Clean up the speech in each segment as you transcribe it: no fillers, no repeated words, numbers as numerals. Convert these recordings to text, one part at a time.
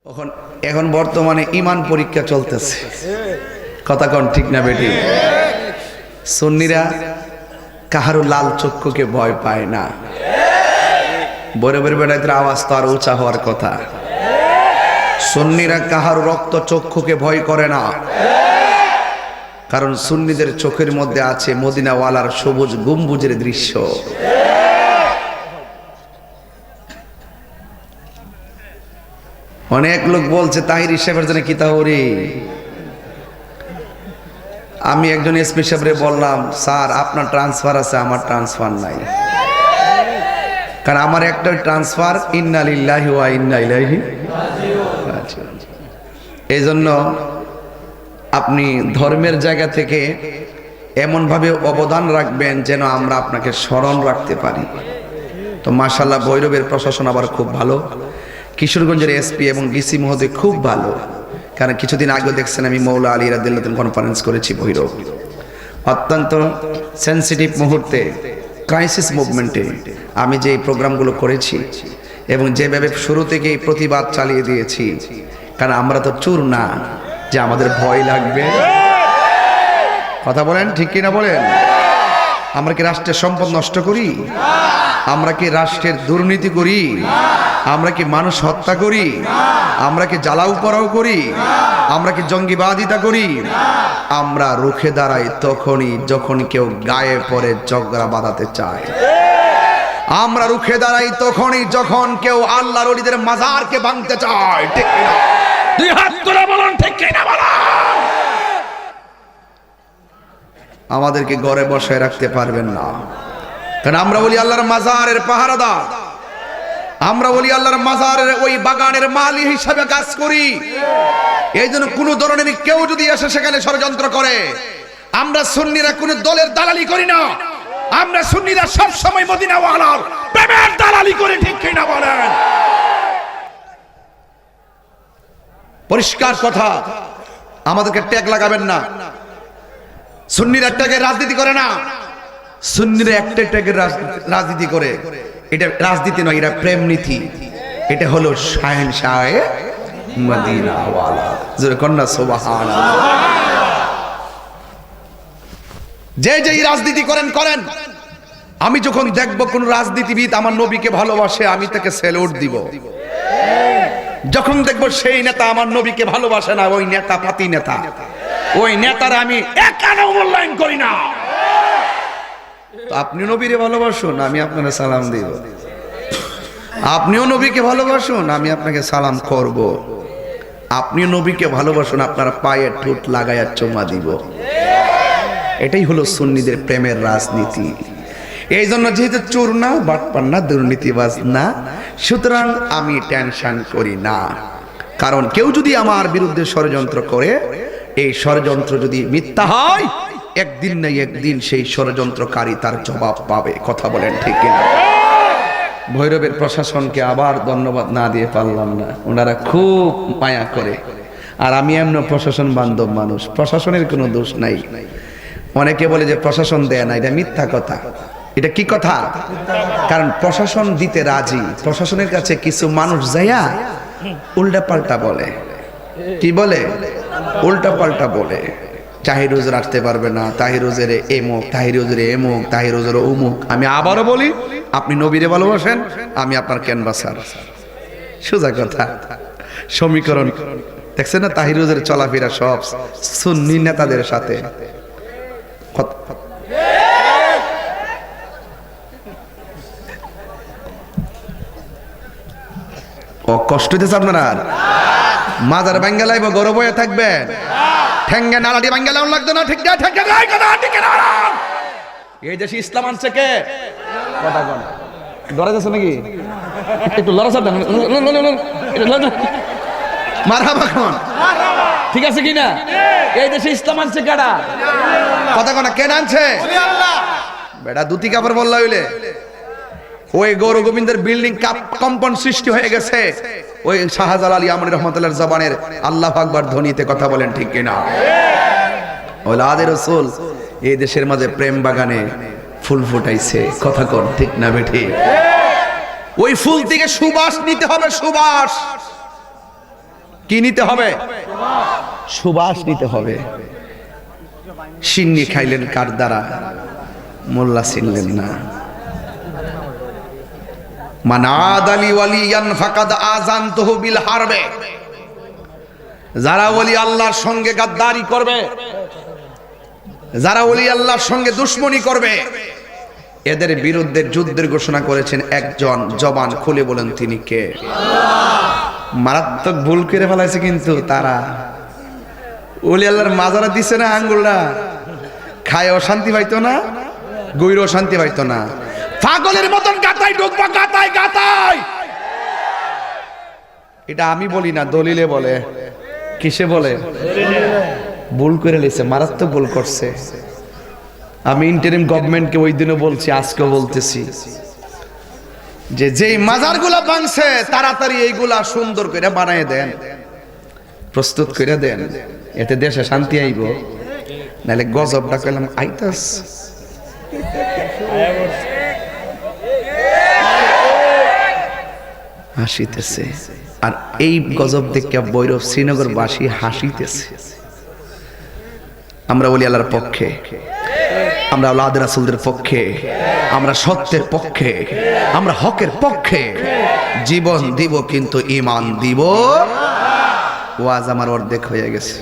এখন এখন বর্তমানে ঈমান পরীক্ষা চলতেছে, কথা কোন ঠিক না বেটি? সুন্নিরা কাহারও লাল চক্ষুকে ভয় পায় না। বড় বড় বেড়াইতে আওয়াজ তো আর উঁচা হওয়ার কথা। সুন্নিরা কাহার রক্ত চক্ষুকে ভয় করে না, কারণ সুন্নিদের চোখের মধ্যে আছে মদিনাওয়ালার সবুজ গম্বুজের দৃশ্য। অনেক লোক বলছে তাহির সাহেবের জন্য কিতাবরি। আমি একজন এসপি সাহেবরে বললাম, স্যার আপনার ট্রান্সফার আছে, আমার ট্রান্সফার নাই। কারণ আমার একটা ট্রান্সফার ইন্না লিল্লাহি ওয়া ইন্না ইলাইহি রাজিউন। এই জন্য আপনি ধর্মের জায়গা থেকে এমনভাবে অবদান রাখবেন যেন আমরা আপনাকে স্মরণ রাখতে পারি। তো মাশাআল্লাহ ভৈরবের প্রশাসন আবার খুব ভালো, কিশোরগঞ্জের এসপি এবং ডিসি মহোদয় খুব ভালো। কারণ কিছুদিন আগে দেখছেন আমি মৌলা আলী রাদিয়াল্লাহু আনহু কনফারেন্স করেছি ভৈরব। অত্যন্ত সেন্সিটিভ মুহূর্তে, ক্রাইসিস মুভমেন্টে আমি যে প্রোগ্রামগুলো করেছি এবং যেভাবে শুরু থেকেই প্রতিবাদ চালিয়ে দিয়েছি, কারণ আমরা তো চোর না যে আমাদের ভয় লাগবে। কথা বলেন ঠিক কিনা বলেন? আমরা কি রাষ্ট্রের সম্পদ নষ্ট করি? আমরা কি রাষ্ট্রের দুর্নীতি করি? আমরা কি মানুষ হত্যা করি? আমরা কি জ্বালাও পোড়াও করি? আমরা কি জঙ্গিবাদিতা করি? আমরা রুখে দাঁড়াই তখনই যখন কেউ গায়ে পড়ে ঝগড়া বাঁধাতে চায়। আমরা রুখে দাঁড়াই তখনই যখন কেউ আল্লাহর ওলিদের মাজারকে ভাঙতে চায়। ঠিক কিনা? দুই হাত তুলে বলুন ঠিক কিনা বলুন। আমাদেরকে ঘরে বসায় রাখতে পারবেন না, কারণ আমরা বলি আল্লাহর মাজারের পাহারাদার, আমরা বলি আল্লাহর মাজারের ওই বাগানের মালি হিসাবে কাজ করি। এই জন্য কোন ধরনের কেউ যদি এসে সেখানে ষড়যন্ত্র করে, আমরা সুন্নিরা কোন দলের দালালি করি না। আমরা সুন্নিরা সব সময় মদিনাওয়ালার প্রেমের দালালি করি। ঠিক কিনা বলেন? পরিষ্কার কথা, আমাদেরকে ট্যাগ লাগাবেন না। সুন্নিরা ট্যাগের রাজনীতি করে না, সুন্নিরা একটা ট্যাগের রাজনীতি করে। এটা রাজনীতি নয়, এটা প্রেম নীতি। এটা হলো শাহেনশাহে মদিনাওয়ালা। জোরে কন্না সুবহানাল্লাহ। যে যেই রাজনীতি করেন করেন, আমি যখন দেখব কোন রাজনীতিবিদ আমার নবীকে ভালোবাসে, আমি তাকে স্যালুট দিব। যখন দেখব সেই নেতা আমার নবীকে ভালোবাসে না, ওই নেতা পাতি নেতা, ওই নেতারা আমি একানও মূল্যায়ন করি না। আপনিও নবীরে ভালোবাসুন, আমি আপনাকে সালাম দিব। আপনিও নবীকে ভালোবাসুন, আমি আপনাকে সালাম করব। আপনিও নবীকে ভালোবাসুন, আপনার পায়ে ঠোঁট লাগায়া চুমা দিব। এটাই হলো সুন্নিদের প্রেমের রাজনীতি। এই জন্য যেহেতু চোর না, বাটপার না, দুর্নীতিবাজ না, সুতরাং আমি টেনশন করি না। কারণ কেউ যদি আমার বিরুদ্ধে ষড়যন্ত্র করে, এই ষড়যন্ত্র যদি মিথ্যা হয়, একদিন না একদিন সেই ষড়যন্ত্রকারী তার জবাব পাবে। কথা বলেন ঠিক কিনা? ভৈরবের প্রশাসনকে আবার ধন্যবাদ না দিয়ে পারলাম না, ওনারা খুব মায়া করে। আর আমি এমন প্রশাসন বান্ধব মানুষ, প্রশাসনের কোনো দোষ নাই। অনেকে বলে যে প্রশাসন দেয় না, এটা মিথ্যা কথা। এটা কি কথা? কারণ প্রশাসন দিতে রাজি, প্রশাসনের কাছে কিছু মানুষ যাইয়া উল্টা পাল্টা বলে। কি বলে? উল্টা পাল্টা বলে। তাহির হুজুর আসতে পারবে না, তাহির হুজুর এমুক, তাহির হুজুর এমুক, তাহির হুজুর অমুক। আমি আবারও বলি, আপনি নবীরে ভালোবাসেন, আমি আপনার ক্যানভাসার। সোজা কথা। সমীকরণ দেখছেন না? তাহির হুজুরের চলাফেরা সব সুন্নি নেতাদের সাথে। ও কষ্ট হইতেছে আপনারা? মাজার বাঙ্গালাই বা গরব হয়ে থাকবেন, ঠেঙ্গে নালাটি বাঙ্গালাও লাগতো না। ঠিক না? ঠেঙ্গে নাই কথা ঠিক না? এই দেশে ইসলাম আনছে কে? কথা কোন ধরে যাচ্ছে নাকি? একটু লড়াচড় দেন, মারহাবা কোন ঠিক আছে কি না? এই দেশে ইসলাম আনছে কারা? কথা কোন কে আনছে? বেটা দুটি কাপড় বললা হইলে ওই গৌর গোবিন্দের বিল্ডিং কম্পন সৃষ্টি হয়ে গেছে ওই শাহজালাল ইয়ামানী রহমাতুল্লাহর জবানের আল্লাহু আকবার ধ্বনিতে। কথা বলেন ঠিক কিনা? ওলাদে রাসূল এই দেশের মাঝে প্রেম বাগানে ফুল ফুটাইছে। কথা কোন ঠিক না বেঠি? ওই ফুল থেকে সুবাস নিতে হবে, সুবাস। কি নিতে হবে? সুবাস নিতে হবে। সিন্নি খাইলেন কার দ্বারা? মোল্লা চিনলেন না। মান আদালি ওয়ালিয়ান ফাকাদ আযানতুহু বিল হারবে। যারা ওলি আল্লাহর সঙ্গে গাদ্দারি করবে, যারা ওলি আল্লাহর সঙ্গে দুশমনি করবে, এদের বিরুদ্ধে যুদ্ধের ঘোষণা করেছেন একজন। জবান খুলে বলেন তিনি কে? মারাত্মক ভুল করে ফেলাইছে কিন্তু তারা। ওলি আল্লাহর মাজারা দিছে না আঙ্গুলটা, খায়ও শান্তি পাইতো না, গইরও শান্তি পাইতো না। পাগলের মতন গাতাই ঢুকবা, গাতাই গাতাই। এটা আমি বলি না, দলিলে বলে। কিসে বলে? ভুল করে লেছে, মারাত্মক ভুল করছে। আমি ইন্টারিম গভর্নমেন্টকে ওই দিনও বলছি, আজকেও বলতেছি যে যেই মাজারগুলা ভাঙছে তাড়াতাড়ি এইগুলা সুন্দর করে বানায় দেন, প্রস্তুত করে দেন, এতে দেশে শান্তি আইব। নাহলে গজবটা কইলাম আইতাস। হাসিতেছে, আর এই গজব দেখে বৈরব শ্রীনগরবাসী হাসিতেছে। আমরা বলি আল্লাহর পক্ষে, আমরা আওলাদ রাসূলদের পক্ষে, আমরা সত্যের পক্ষে, আমরা হকের পক্ষে জীবন দিব, কিন্তু ঈমান দিব। ওয়াজ আমার অর্ধেক হয়ে গেছে,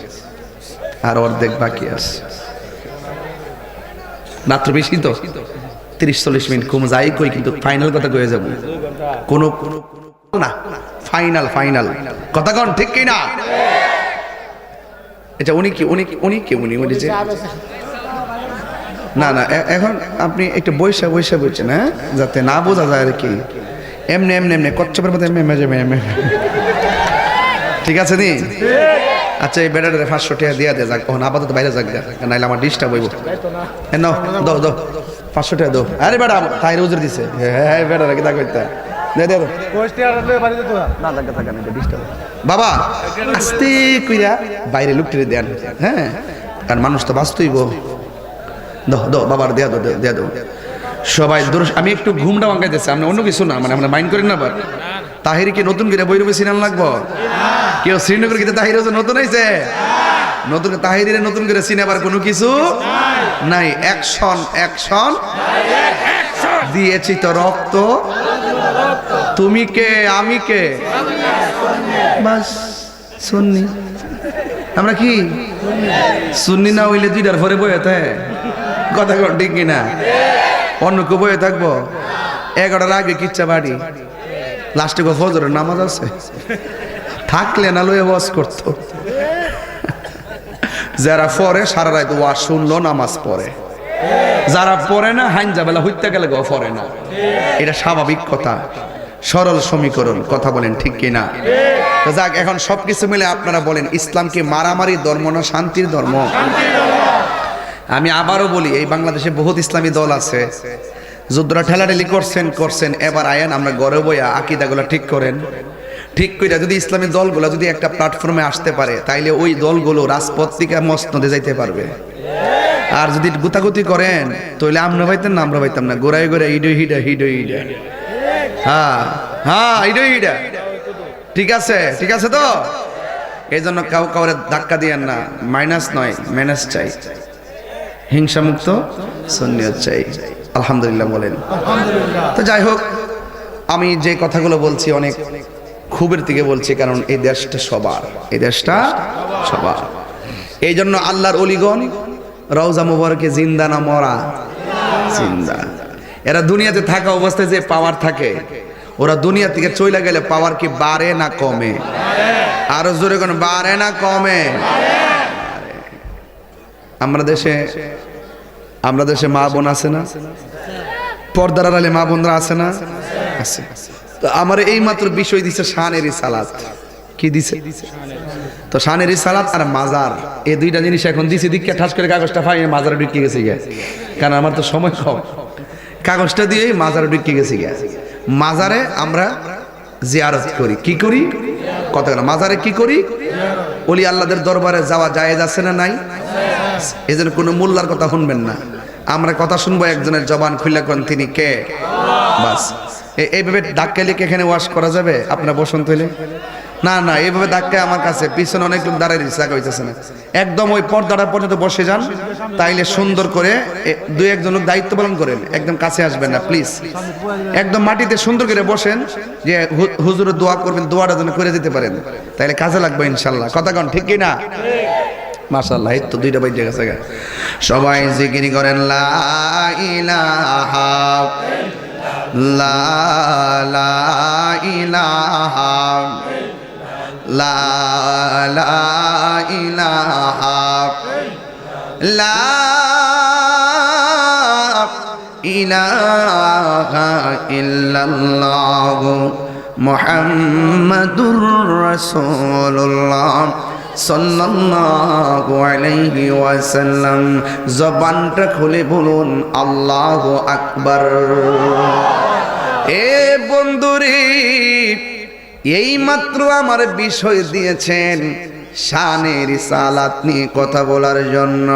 আর অর্ধেক বাকি আছে। মাত্র বেশি তো 30-40 মিনিট কম যাই কই, কিন্তু ফাইনাল কথা কয়ে যাব। কোনো না, ফাইনাল ফাইনাল কথা কোন ঠিক কি না? এটা উনি কি যে না না, এখন আপনি একটু বৈশা বলছেন, হ্যাঁ, যাতে না বোঝা যায় আর কি। এমনি এমনি এমনি কচ্ছপের মধ্যে ঠিক আছে নি? আচ্ছা, এই বেড়াটারে 500 টাকা দিয়ে দে, যাক ওখানে আপাতত বাইরে যাক, নাইলে আমার ডিস্টার্ব হইব। নাও দাও 500 টাকা দাও। আরে বেড়া তাই রোজের দিছে। হ্যাঁ বেড়া রাখি তা কইতা দে দে বাবা, আস্তে কইরা বাইরে লুকটিরে দেন। হ্যাঁ, কারণ মানুষ তো বাঁচতইব। দো বাবার দেয়া দো সবাই। আমি একটু ঘুমটা ভাঙাইতেছি, আমরা অন্য কিছু না, মানে আমরা মাইন্ড করি না। আবার তাহিরি কি নতুন করে বৈরবে সিনেমা লাগবো? কেউ শ্রীনগর গিয়ে তাহির নতুন হয়েছে? নতুন তাহিরে নতুন করে সিনেমার কোনো কিছু নাই। অ্যাকশন দিয়েছি তো রক্ত, তুমি কে আমি কে, বাস সুন্নি। আমরা কি সুন্নি না হইলে 2টার পরে বয়ে থাকে? কথা কন ঠিক কিনা? অন্য কেউ বয়ে থাকবো? 11টার আগে কিচ্ছা বাড়ি, লাস্টে ফজরের নামাজ আছে, থাকলে না লয়ে ওয়াজ করতো। যারা পড়ে সারা রাত ওয়াজ শুনলো, নামাজ পড়ে। যারা পড়ে না হাইনজা বেলা হইতে গেলে পড়ে না। এটা স্বাভাবিক কথা, সরল সমীকরণ। কথা বলেন ঠিক কিনা? যাক, এখন সবকিছু মিলে আপনারা বলেন, ইসলাম কি মারামারি ধর্ম না শান্তির ধর্ম? আমি আবারও বলি, এই বাংলাদেশে বহুত ইসলামী দল আছে, যুদ্ধরা ঠেলাঠেলি করছেন। এবার আয়েন আমরা গড়ে বইয়া আকিদাগুলো ঠিক করেন। ঠিক কইরা যদি ইসলামী দলগুলো যদি একটা প্ল্যাটফর্মে আসতে পারে, তাইলে ওই দলগুলো রাজপথ থেকে মসনদে যাইতে পারবে। আর যদি গুতাগুতি করেন, তাহলে আমরা পাইতেন না, আমরা পাইতাম না। গোড়ায় গোড়ায় হিডো হিডা। হ্যাঁ হিডা। ঠিক আছে তো? এই জন্য কাউরে ধাক্কা দিয়েন না। মাইনাস নয়, ম্যানেজ চাই, হিংসা মুক্ত সুন্নিয়ত চাই। আলহামদুলিল্লাহ বলেন। তো যাই হোক, আমি যে কথাগুলো বলছি অনেক খুবের থেকে বলছি, কারণ এই দেশটা সবার, এই জন্য আল্লাহর ওলিগণ রওজা মুবারকে জিন্দা না মরা? জিন্দা। এরা দুনিয়াতে থাকা অবস্থায় যে পাওয়ার থাকে, ওরা দুনিয়া থেকে চলে গেলে পাওয়ার কি বাড়ে না কমে? আরো জোরে কোন বাড়ে না কমে? আমরা দেশে মা বোন আছে না? পর্দার আড়ালে মা বোনরা আছে না? আছে। তো আমার এই মাত্র বিষয় দিছে শানের সালাত। কি দিছে? তো শানের সালাত আর মাজার, এই দুইটা জিনিস এখন দিছে। দিকে ঠাস করে কাগজটা ফাই মাজারে ঢুকে গেছে গে, কারণ আমার তো সময় কম। কাগজটা দিয়ে মাজারে ঢুকে গেছে গে। মাজারে আমরা জিয়ারত করি। কি করি? কত মাজারে কি করি? ওলি আল্লাহদের দরবারে যাওয়া জায়েজ আছে না নাই? এজন্য কোনো মোল্লার কথা শুনবেন না, আমরা কথা শুনবো একজনের জবান খুলে কোন তিনি কে, বাস। এইভাবে ডাক্কা লিখে এখানে ওয়াশ করা যাবে? আপনারা বসুন তাইলে। না না, এইভাবে ধাক্কা আমার কাছে পিছনে অনেক লোক দাঁড়ায় দিচ্ছে, জায়গা হইতেছে না। একদম ওই পর্দাটা পর্যন্ত বসে যান, তাইলে সুন্দর করে দুই একজন লোক দায়িত্ব পালন করেন, একদম কাছে আসবেন না প্লিজ। একদম মাটিতে সুন্দর করে বসেন, যে হুজুরের দোয়া করবেন, দোয়াটা যেন করে দিতে পারেন, তাইলে কাজে লাগবে ইনশাল্লাহ। কথা কন ঠিক কি না? মাশাআল্লাহ, এই তো দুইটা বাইরে গেছে। সবাই জিকির করেন লা ইলাহা লা ইলাহা লা ইলাহা লা ইলাহা ইল্লাল্লাহ মুহাম্মাদুর রাসূলুল্লাহ সাল্লাল্লাহু আলাইহি ওয়াসাল্লাম। জবানটা খুলে বলুন আল্লাহু আকবার। এ বন্ধুরে, এই মাত্র আমার বিষয় দিয়েছেন শানে রিসালাত নিয়ে কথা বলার জন্য।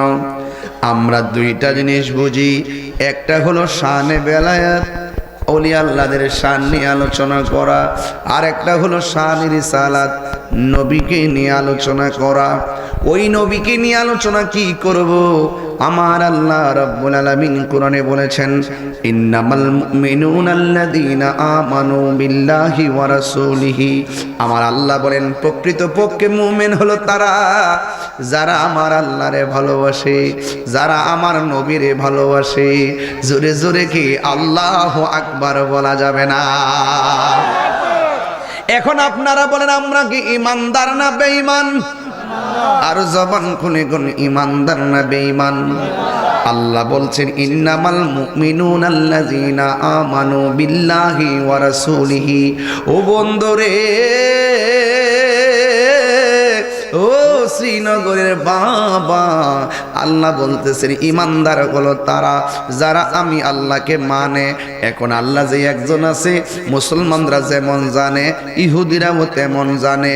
আমরা দুইটা জিনিস বুঝি, একটা হলো শানে বেলায়াত, ওলিয়া আল্লাহদের শান নিয়ে আলোচনা করা, আর একটা হলো শানে রিসালাত, নবীকে নিয়ে আলোচনা করা। ওই নবীকে নিয়ে আলোচনা কি করব? আমার আল্লাহ রাব্বুল আলামিন কোরআনে বলেছেন, ইন্নামাল মুমিনুনা আল্লাযীনা আমানু বিল্লাহি ওয়া রাসূলিহি। আমার আল্লাহ বলেন, প্রকৃতপক্ষে মুমিন হলো তারা যারা আমার আল্লাহরে ভালোবাসে, যারা আমার নবীরে ভালোবাসে। জোরে জোরে কি আল্লাহু আকবার বলা যাবে না? এখন আপনারা বলেন, আমরা কি ইমানদার না বেঈমান? আর জবান খুলে কোন ইমানদার না বেঈমান? আল্লাহ বলছেন, ইন্নামাল মুমিনুনা আল্লাযীনা আমানু বিল্লাহি ওয়া রাসূলিহি। ও বন্ধুরে, ও শ্রীনগরের বাবা, আল্লাহ বলতেছেন ইমানদার হলো তারা যারা আমি আল্লাহকে মানে। এখন আল্লাহ যে একজন আছে, মুসলমানরা যেমন জানে, ইহুদিরাও তেমন জানে,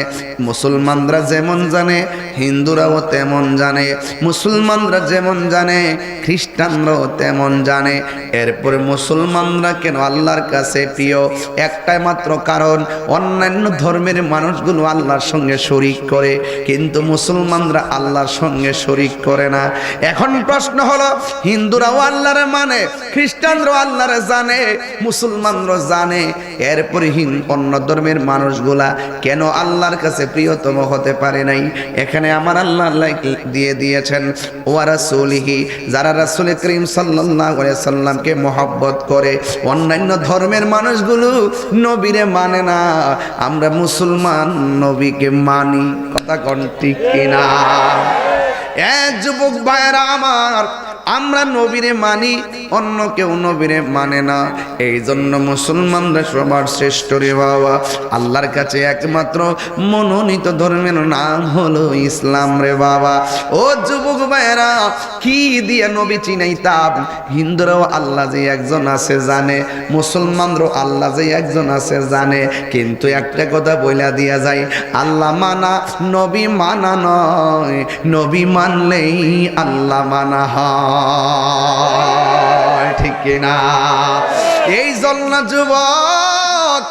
মুসলমানরা যেমন জানে, হিন্দুরাও তেমন জানে, মুসলমানরা যেমন জানে, খ্রিস্টানরাও তেমন জানে। এরপরে মুসলমানরা কেন আল্লাহর কাছে প্রিয়? একটাই মাত্র কারণ, অন্যান্য ধর্মের মানুষগুলো আল্লাহর সঙ্গে শরীক করে, কিন্তু মুসলমানরা আল্লাহর সঙ্গে শরীক করে না। এখন প্রশ্ন হলো, হিন্দুরাও আল্লাহরে মানে, খ্রিস্টানরাও আল্লাহরে জানে, মুসলমানরাও জানে, এরপরে অন্য ধর্মের মানুষগুলা কেন আল্লাহর কাছে প্রিয়তম হতে পারে নাই? এখানে আমার আল্লাহ দিয়ে দিয়েছেন ওয়া রাসূলিহি, যারা রাসূল করিম সাল্লাল্লাহু আলাইহি সাল্লামকে মহব্বত করে। অন্যান্য ধর্মের মানুষগুলো নবীরে মানে না, আমরা মুসলমান নবীকে মানি। কথা কোন ঠিক কিনা? যুবক ভাইরা আমার, আমরা নবীরে মানি, অন্য কেউ নবীরে মানে না। এই জন্য মুসলমানরা সবার শ্রেষ্ঠ রে বাবা। আল্লাহর কাছে একমাত্র মনোনীত ধর্মের নাম হলো ইসলাম রে বাবা। ও যুবক ভাইরা, কি দিয়ে নবী চিনাইতাম? হিন্দুরাও আল্লাহ যে একজন আছে জানে, মুসলমানরাও আল্লাহ যে একজন আছে জানে, কিন্তু একটা কথা বইলা দিয়া যায়, আল্লাহ মানা নবী মানা নয়, নবী মানলেই আল্লাহ মানা হয়। ঠিক কিনা? এই জন্য যুবক,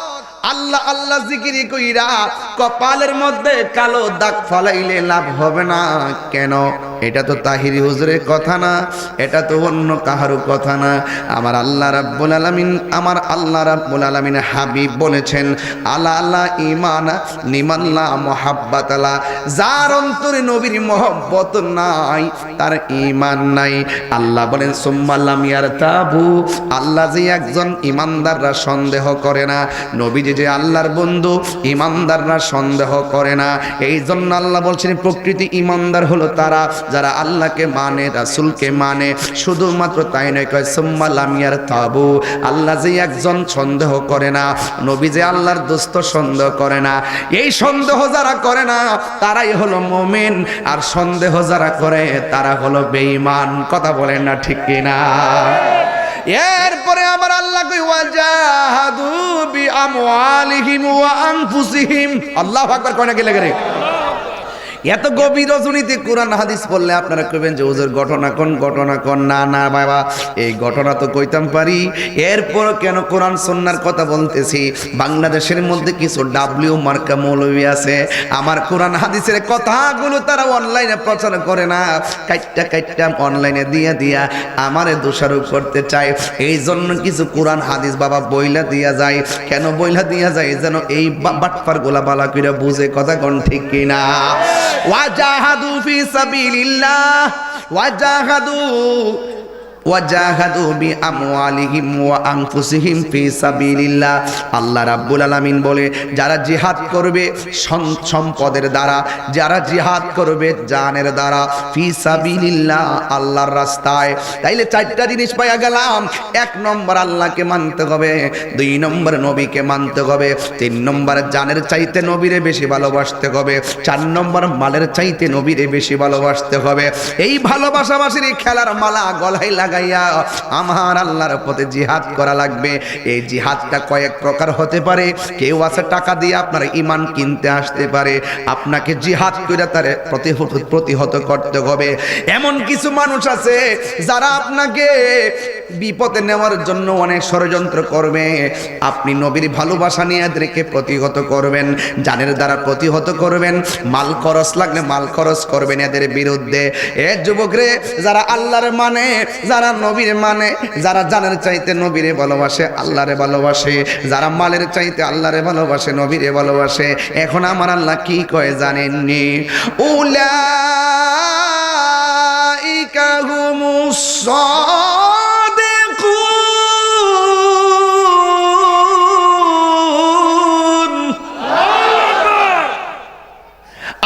আল্লাহ আল্লাহ জিকিরি কইরা কপালের মধ্যে কালো দাগ ফালাইলে লাভ হবে না। কেন? এটা তো তাহিরি হুজুরের কথা না, এটা তো অন্য কাহারও কথা না। আমার আল্লাহ রাব্বুল আলামিন, আমার আল্লাহ রাব্বুল আলামিন হাবিব বলেছেন, আলা আল্লাহ ইমানা নিমাল্লাহ মুহাব্বাতালা। যার অন্তরে নবীর মহব্বত নাই, তার ঈমান নাই। আল্লাহ বলেন, সুম্মা লাম ইয়ারতাবু। আল্লাহ যে একজন, ইমানদাররা সন্দেহ করে না। নবী যে আল্লাহর বন্ধু, ইমানদাররা সন্দেহ করে না। এই জন্য আল্লাহ বলছেন, প্রকৃতি ইমানদার হলো তারা যারা আল্লাহকে মানে, রাসূলকে মানে। শুধুমাত্র তাই নয়, কয় সুম্মা লাম ইয়ারতাবু। আল্লাহ যে একজন, সন্দেহ করে না। নবী যে আল্লাহর দোস্ত, সন্দেহ করে না। এই সন্দেহ যারা করে না, তারাই হলো মুমিন, আর সন্দেহ যারা করে তারা হলো বেঈমান। কথা বলেন না ঠিক কিনা? এরপরে আমার আল্লাহ কই, ওয়াজাহাদু বিআমওয়ালিহিম ওয়া আনফুসিহিম। আল্লাহু আকবার। কয় না কি লাগে রে? এত গভীর রজনীতে কোরআন হাদিস পড়লে আপনারা কইবেন যে হুজুর ঘটনা কোন না না বাবা, এই ঘটনা তো কইতাম পারি, এরপর কেন কোরআন সুন্নাহর কথা বলতেছি। বাংলাদেশের মধ্যে কিছু ডাব্লিউ মার্কা মৌলবী আছে, আমার কোরআন হাদিসের কথাগুলো তারা অনলাইনে প্রচার করে না, কাইট্টা অনলাইনে দিয়া আমারে দোষারোপ করতে চায়। এই জন্য কিছু কোরআন হাদিস বাবা বইলা দিয়া যায়। কেন বইলা দিয়া যায়? যেন এই বাটপার গোলা বালা কইরা বুঝে, কথা কোন ঠিক কিনা? ওয়াজাহাদু ফি সাবিলিল্লাহ ওয়াজাহাদু বিআমওয়ালিহিম ওয়া আনফুসিহিম ফি সাবিলিল্লাহ। আল্লাহ রাব্বুল আলামিন বলে, যারা জিহাদ করবে সম্পদের দ্বারা, যারা জিহাদ করবে জানের দ্বারা, ফি সাবিলিল্লাহ আল্লাহর রাস্তায়। তাইলে চারটা জিনিস পাইয়া গেলাম। এক নম্বর আল্লাহকে মানতে হবে, দুই নম্বর নবীকে মানতে হবে, তিন নম্বর জানের চাইতে নবীরে বেশি ভালোবাসতে হবে, চার নম্বর মালের চাইতে নবীরে বেশি ভালোবাসতে হবে। এই ভালোবাসাবাসির খেলার মালা গলায় লাগাইয়া আমার আল্লাহর পথে জিহাদ করা লাগবে। এই জিহাদটা কয়েক প্রকার হতে পারে। কেউ আছে টাকা দিয়ে আপনার ঈমান কিনতে আসতে পারে, আপনাকে জিহাদ করে তার প্রতিহত করতে হবে। এমন কিছু মানুষ আছে যারা আপনাকে বিপদে নেওয়ার জন্য অনেক ষড়যন্ত্র করবে। আপনি নবীর ভালোবাসা নিয়ে এদেরকে প্রতিহত করবেন, জানের দ্বারা প্রতিহত করবেন, মাল খরচ লাগলে মাল খরচ করবেন এদের বিরুদ্ধে। এ যুবক রে, যারা আল্লাহর মানে, যারা নবীর মানে, যারা জানের চাইতে নবীরে ভালোবাসে, আল্লাহরে ভালোবাসে, যারা মালের চাইতে আল্লাহরে ভালোবাসে, নবীরে ভালোবাসে, এখন আমার আল্লাহ কি কয় জানেননি? উলাইকা হুমুস সাদিকুন।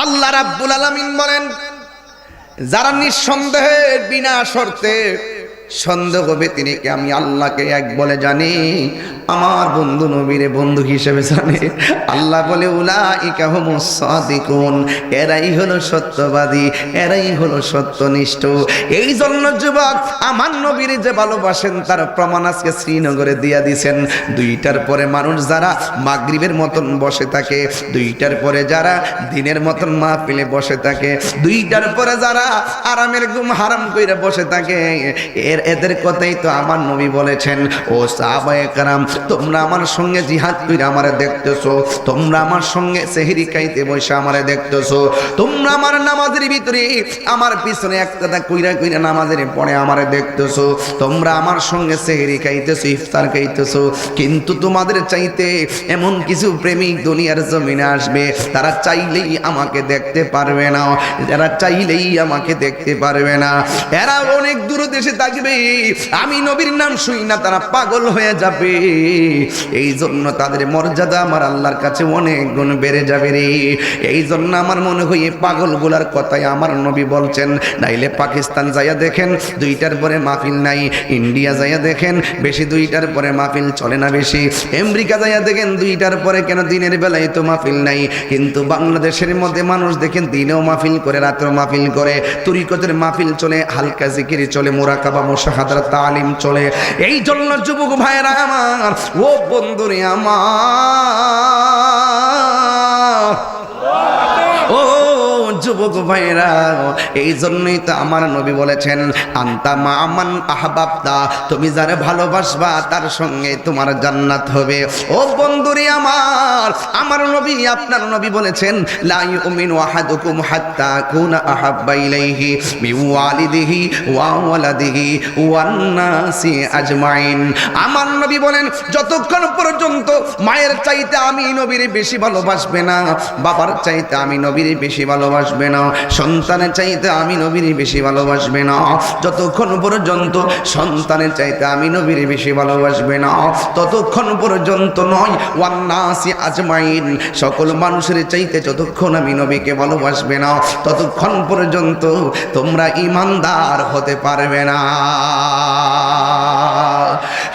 আল্লাহ রাব্বুল আলামিন বলেন, যারা নিঃসন্দেহে বিনা শর্তে সন্দেহ ব্যতিরেকে আমি আল্লাহকে এক বলে জানি, আমার বন্ধু নবীরে বন্ধু হিসেবে জানে, আল্লাহ বলে উলাইকা হুমুস সাদিকুন, এরাই হলো সত্যবাদী, এরাই হলো সত্যনিষ্ঠ। এই জন্য যুবক, আমার নবীরে যে ভালোবাসেন তার প্রমাণ আজকে শ্রীনগরে দিয়া দিছেন। 2টার পরে মানুষ যারা মাগরিবের মতন বসে থাকে, 2টার পরে যারা দিনের মতন মাহফিলে বসে থাকে, 2টার পরে যারা আরামের ঘুম হারাম কইরা বসে থাকে, এদের কথাই তো আমার নবী বলেছেন, ও সাহাবায়ে কেরাম, তোমরা আমার সঙ্গে জিহাদ কইরা আমারে দেখতেছো, তোমরা আমার সঙ্গে সেহরি খাইতে বসে আমারে দেখতেছো, তোমরা আমার নামাজের ভিতরে আমার পিছনে একটা কইরা নামাজের পড়ে আমারে দেখতেছো, তোমরা আমার সঙ্গে সেহরি খাইতেছো, ইফতার খাইতেছো, কিন্তু তোমাদের চাইতে এমন কিছু প্রেমিক দুনিয়ার জমিনে আসবে, তারা চাইলেই আমাকে দেখতে পারবে না, যারা চাইলেই আমাকে দেখতে পারবে না। এরা অনেক দূর দেশে থাকবে, আমি নবীর নাম শুই না তারা পাগল হয়ে যাবে। এই জন্য তাদের মর্যাদা আমার আল্লাহর কাছে অনেক গুণ বেড়ে যাবে রে। এই জন্য আমার মনে হয় এই পাগলগুলার কথাই আমার নবী বলছেন। নাইলে পাকিস্তান যাইয়া দেখেন 2টার পরে মাহফিল নাই, ইন্ডিয়া যাইয়া দেখেন বেশি 2টার পরে মাহফিল চলে না বেশি, আমেরিকা যাইয়া দেখেন 2টার পরে কেন দিনের বেলায় তো মাহফিল নাই, কিন্তু বাংলাদেশের মধ্যে মানুষ দেখেন দিনেও মাহফিল করে রাতেও মাহফিল করে, তরিকতের মাহফিল চলে, হালকা জিকির চলে, মুরাকাবা মুশাহাদার তালিম চলে। এই জন্য যুবক ভাইরা আমার, ও বন্ধুরে আমার, ও যুবক ভাইরা, এই জন্যই তো আমার নবী বলেছেন, আনতা মা'মান আহবাবতা, তুমি যারে ভালোবাসবা তার সঙ্গে তোমার জান্নাত হবে। ও বন্ধুরে আমার নবী, আপনার নবী বলেছেন, লা ইউমিনু আহাদুকুম হাত্তা কুনা আহাব্বা ইলাইহি মিন ওয়ালিদিহি ওয়া ওয়ালাদিহি ওয়ান নাসি আজমাইন। আমার নবী বলেন, যতক্ষণ পর্যন্ত মায়ের চাইতে আমি নবীর বেশি ভালোবাসবে না, বাবার চাইতে আমি নবীর বেশি ভালোবাসবে না, সন্তানের চাইতে আমি নবীর বেশি ভালোবাসবে না, যতক্ষণ পর্যন্ত সন্তানের চাইতে আমি নবীর বেশি ভালোবাসবে না, ততক্ষণ পর্যন্ত নয় ওয়ান নাসি আজমাইন, সকল মানুষের চাইতে যতক্ষণ আমি নবীকে ভালোবাসবে না, ততক্ষণ পর্যন্ত তোমরা ঈমানদার হতে পারবে না।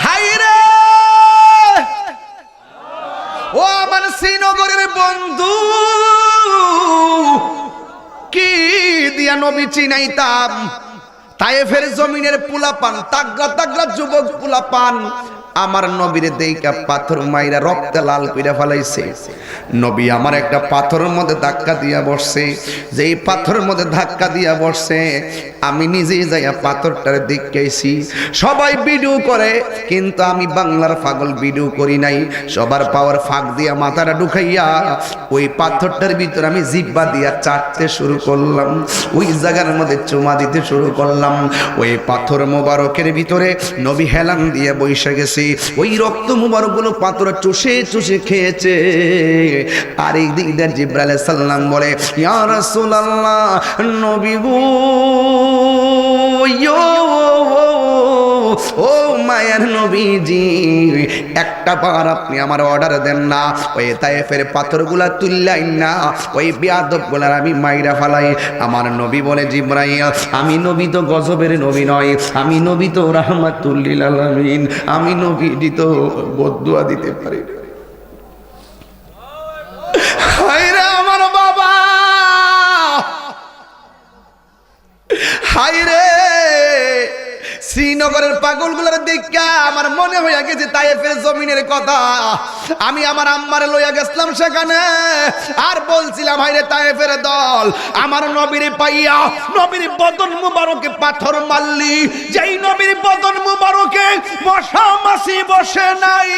হায়রে ও আমার শ্রীনগরের বন্ধু, কি দিয়া নবী চিনাইতাম, তায়েফের জমিনের পোলাপান, তাগড়া তাগড়া যুবক পোলাপান, আমার নবীর দেইকা পাথর মাইরা রক্তে লাল কইরা ফেলাইছে। নবী আমার একটা পাথরের মধ্যে ধাক্কা দিয়া বসছে। যেই পাথরের মধ্যে ধাক্কা দিয়া বসছে আমি নিজেই যাইয়া পাথরটার দেখাইছি। সবাই ভিডিও করে কিন্তু আমি বাংলার পাগল ভিডিও করি নাই। সবার পাওয়ার ফাঁক দিয়া মাথাটা ঢুকাইয়া ওই পাথরটার ভিতরে আমি জিহ্বা দিয়া চাটতে শুরু করলাম। ওই জায়গার মধ্যে চুমা দিতে শুরু করলাম। ওই পাথর মোবারকের ভিতরে নবী হেলান দিয়ে বসে গেছে। ওই রক্ত মুবারক গুলো পাথর চুষে চুষে খেয়েছে। আর এই দিক দিয়ে জিবরাইল আলাইহিস সালাম বলে, ইয়া রাসূলুল্লাহ, নবী গো, ও মায়ের নবীজি, একটা বার আপনি আমার অর্ডার দেন না, ওই তায়েফের পাথরগুলা তুললাই না, ওই বেয়াদবগুলার আমি মাইরা ফালাই। আমার নবী বলে, জিবরাইল, আমি নবী তো গজবের নবী নয়, আমি নবী তো রাহমাতুল লিল আলামিন, আমি নবীজি তো বদদুয়া দিতে পারি না। হায়রে আমার বাবা, হায়রে শ্রীনগরের পাগলগুলোর দেখা আমার মনে হইয়া গেছে তায়েফের জমিনের কথা। আমি আমার আম্মারে লইয়া গেছিলাম সেখানে, আর বলছিলাম, হায়রে তায়েফের দল, আমার নবীর পাইয়া নবীর বদন মুবারকে পাথর মারলি, যেই নবীর বদন মুবারকে মশা মাছি বসে নাই,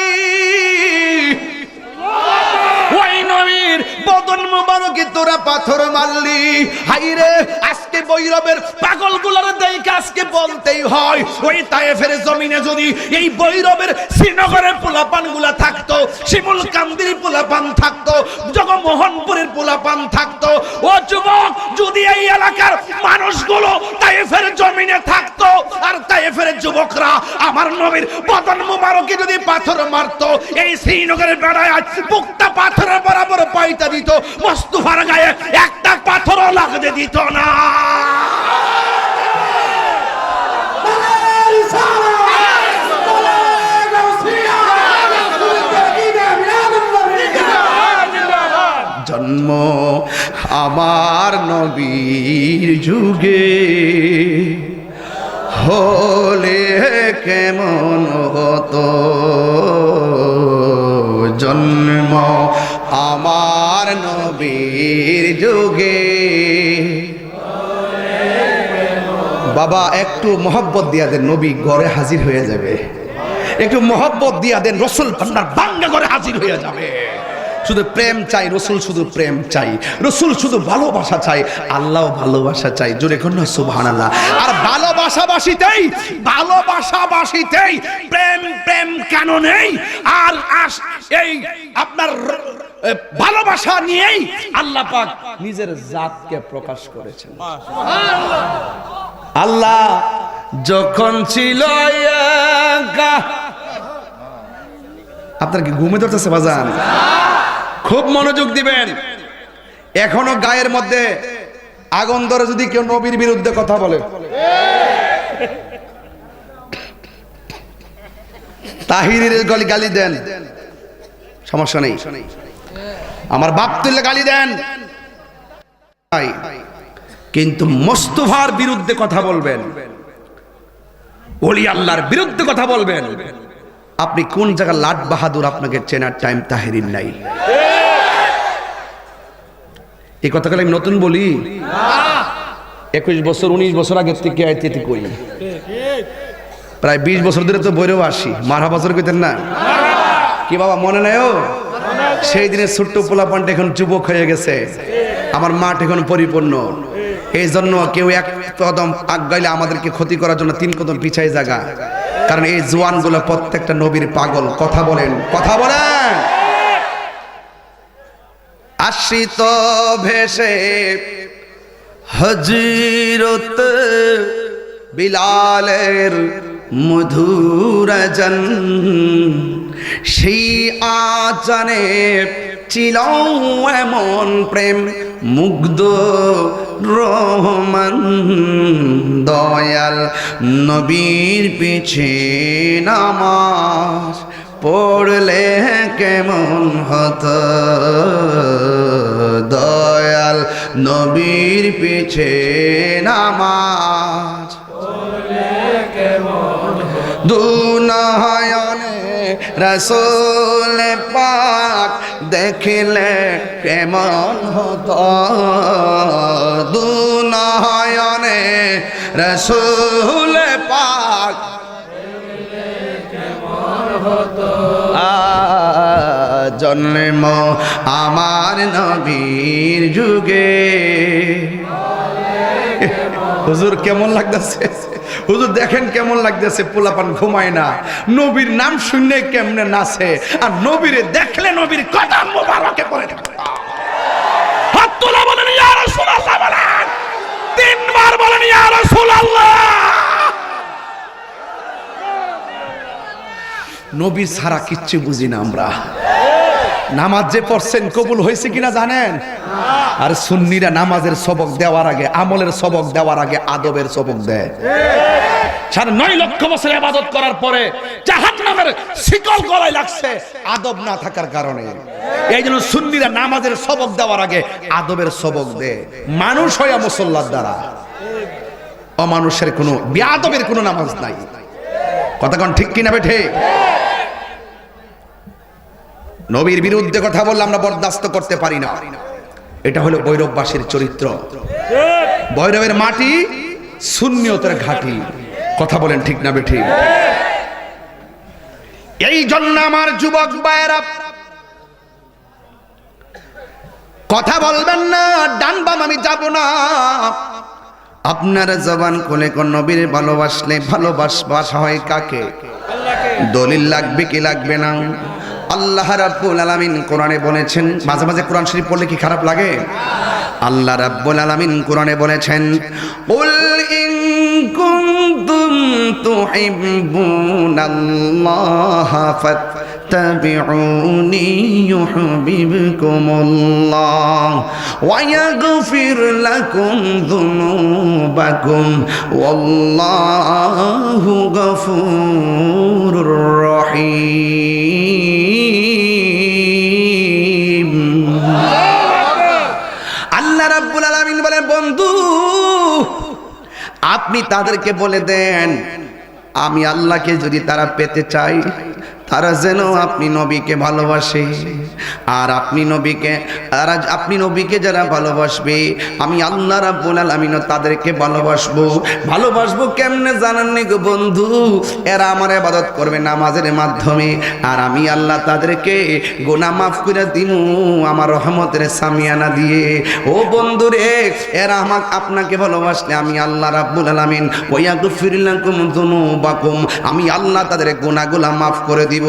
ওই নবীর বদন মুবারকে তোরা পাথর মারলি। হাইরে, আজকে বৈরবের পাগলগুলোর দেখে আজকে বলতেই হয়, ওই তায়েফের জমিনে যদি এই বৈরবের শ্রীনগরের পোলাপানগুলা থাকতো, শিমুল কান্দির পোলাপান থাকতো, জগমোহনপুরের পোলাপান থাকতো, ও যুবক, যদি এই এলাকার মানুষগুলো তায়েফের জমিনে থাকতো, আর তায়েফের যুবকরা আমার নবীর বদন মুবারকে যদি পাথর মারতো, এই শ্রীনগরের বেড়ায় বুকটা পাথরের বরাবর পাইতা দিত, মুস্তাফার গায়ে একটা পাথরও লাগতে দিত না। জন্ম আমার নবীর যুগে হলে কেমন হতো, জন্ম আমার নবীর যুগে। বাবা একটু মহব্বত দিয়া দেন, নবী ঘরে হাজির হয়ে যাবে। একটু মহব্বত দিয়া দেন, রসুল ভান্ডার বাঙ্গা ঘরে হাজির হয়ে যাবে। শুধু প্রেম চাই, রসুল শুধু প্রেম চাই, রসুল শুধু ভালোবাসা চাই, আল্লাহ ভালোবাসা চাই। জোরে কোন সুবহানাল্লাহ। আর ভালোবাসাবাসিতেই, ভালোবাসাবাসিতেই প্রেম, প্রেম কেন নেই? আর এই আপনার ভালোবাসা নিয়েই আল্লাহ পাক নিজের জাতকে প্রকাশ করেছেন। আল্লাহ যখন ছিল একা, আপনার কি ঘুমে ধরতেছে বাজান? খুব মনোযোগ দিবেন। এখনো গায়ের মধ্যে আগুন ধরে যদি কেউ নবীর বিরুদ্ধে কথা বলে, তাহিরের গালি দেন, সমস্যা নেই। আমার বাপ তুললে গালি দেন, কিন্তু মোস্তফার বিরুদ্ধে কথা বলবেন, ওলি আল্লাহর বিরুদ্ধে কথা বলবেন, আপনি কোন জায়গা লাট বাহাদুর আপনাকে চেনার টাইম তাহিরির নাই। এই কথাগুলো আমি নতুন বলি, 21 বছর 19 বছর আগের থেকে আইতে কই, প্রায় 20 বছর ধরে তো বইরেও আসি। মারা বছর কইতেন না কি বাবা, মনে নাই? ও সেই দিনের ছোট্ট পোলাপানটা এখন যুবক হয়ে গেছে, আমার মাঠ এখন পরিপূর্ণ। এই জন্য কেউ এক কদম আগাইলে আমাদেরকে ক্ষতি করার জন্য 3 কদম পিছায় জায়গা। কারণ এই জওয়ানগুলো প্রত্যেকটা নবীর পাগল। কথা বলেন, কথা বলেন। আশ্রিত ভেসে হযরত বিলালের মধুর জন, সেই আজানে ছিল এমন প্রেম মুগ্ধ রহমান, দয়াল নবীর পিছে নামাজ পড়লে কেমন হতো, দয়াল নবীর পিছে নামাজ পড়লে কেমন হতো, দুনয়নে রাসূল পাক দেখলে কেমন হতো দুনয়নে রাসূল পাক জন্ম আমার নবীর যুগে। হুজুর কেমন লাগতেছে? হুজুর দেখেন কেমন লাগতেছে, পোলাপান ঘুমায় না, নবীর নাম শুনলে কেমনে নাচে, আর নবীরে দেখলে নবীর কদম মোবারকে পড়ে থাকে। হাত তোলা বলেন ইয়া রাসূলুল্লাহ, বলেন তিনবার বলেন ইয়া রাসূলুল্লাহ। নবী ছাড়া কিচ্ছু বুঝি না আমরা। নামাজ যে পড়ছেন কবুল হয়েছে কিনা জানেন? আর সুন্নিরা নামাজের সবক দেওয়ার আগে, আমলের সবক দেওয়ার আগে আদবের সবক দেয়। 9.5 লক্ষ বছর ইবাদত করার পরে জাহান্নামের শিকল গলায় লাগছে আদব না থাকার কারণে। এই জন্য সুন্নিরা নামাজের সবক দেওয়ার আগে আদবের সবক দেয়। মানুষ হইয়া মুসল্লার দ্বারা, অমানুষের কোনো বেয়াদবের কোনো নামাজ নাই। কথা কোন ঠিক কিনা বেঠে? নবীর বিরুদ্ধে কথা বললে আমরা বরদাস্ত করতে পারি না। এটা হলো ভৈরববাসীর চরিত্র। ভৈরবের মাটি সুন্নিয়তের ঘাঁটি। কথা বলেন ঠিক না বেঠি? এই জন্য আমার যুবক ভাইয়েরা কথা বলবেন না ডান বাম আমি যাব না। আপনারা জবান খুলে কোন নবীর ভালোবাসলে ভালোবাসা হয় কাকে? দলিল লাগবে কি লাগবে না? আল্লাহ রাব্বুল আলামিন কোরআনে বলেছেন, মাঝে মাঝে কোরআন শরীফ পড়লে কি খারাপ লাগে? আল্লাহ রাব্বুল আলামিন কোরআনে বলেছেন, কুল ইন কুনতুম তুহিব্বুনাল্লাহা ফাত্তাবিউনি ইউহিব্বুকুমুল্লাহ ওয়া ইয়াগফির লাকুম যুনুবাকুম ওয়াল্লাহু গফুরুর রহিম। আল্লাহ রাব্বুল আলামিন বলেন, বন্ধু আপনি তাদেরকে বলে দেন আমি আল্লাহকে যদি তারা পেতে চাই, তারা যেন আপনি নবীকে ভালোবাসে, আর আপনি নবীকে যারা ভালোবাসবে আমি আল্লাহ রাব্বুল আলামিন তাদেরকে ভালোবাসবো কেমনে জানেন নি গো বন্ধু? এরা আমার ইবাদত করবে নামাজের মাধ্যমে, আর আমি আল্লাহ তাদেরকে গুনাহ মাফ করে দিমু আমার রহমতের সামিয়ানা দিয়ে। ও বন্ধু রে, এরা আপনাকে ভালোবাসলে আমি আল্লাহ রাব্বুল আলামিন ওয়ায়াগফির লাকুম যুনুবাকুম, আমি আল্লাহ তাদের গুনাহগুলো মাফ করে দিব।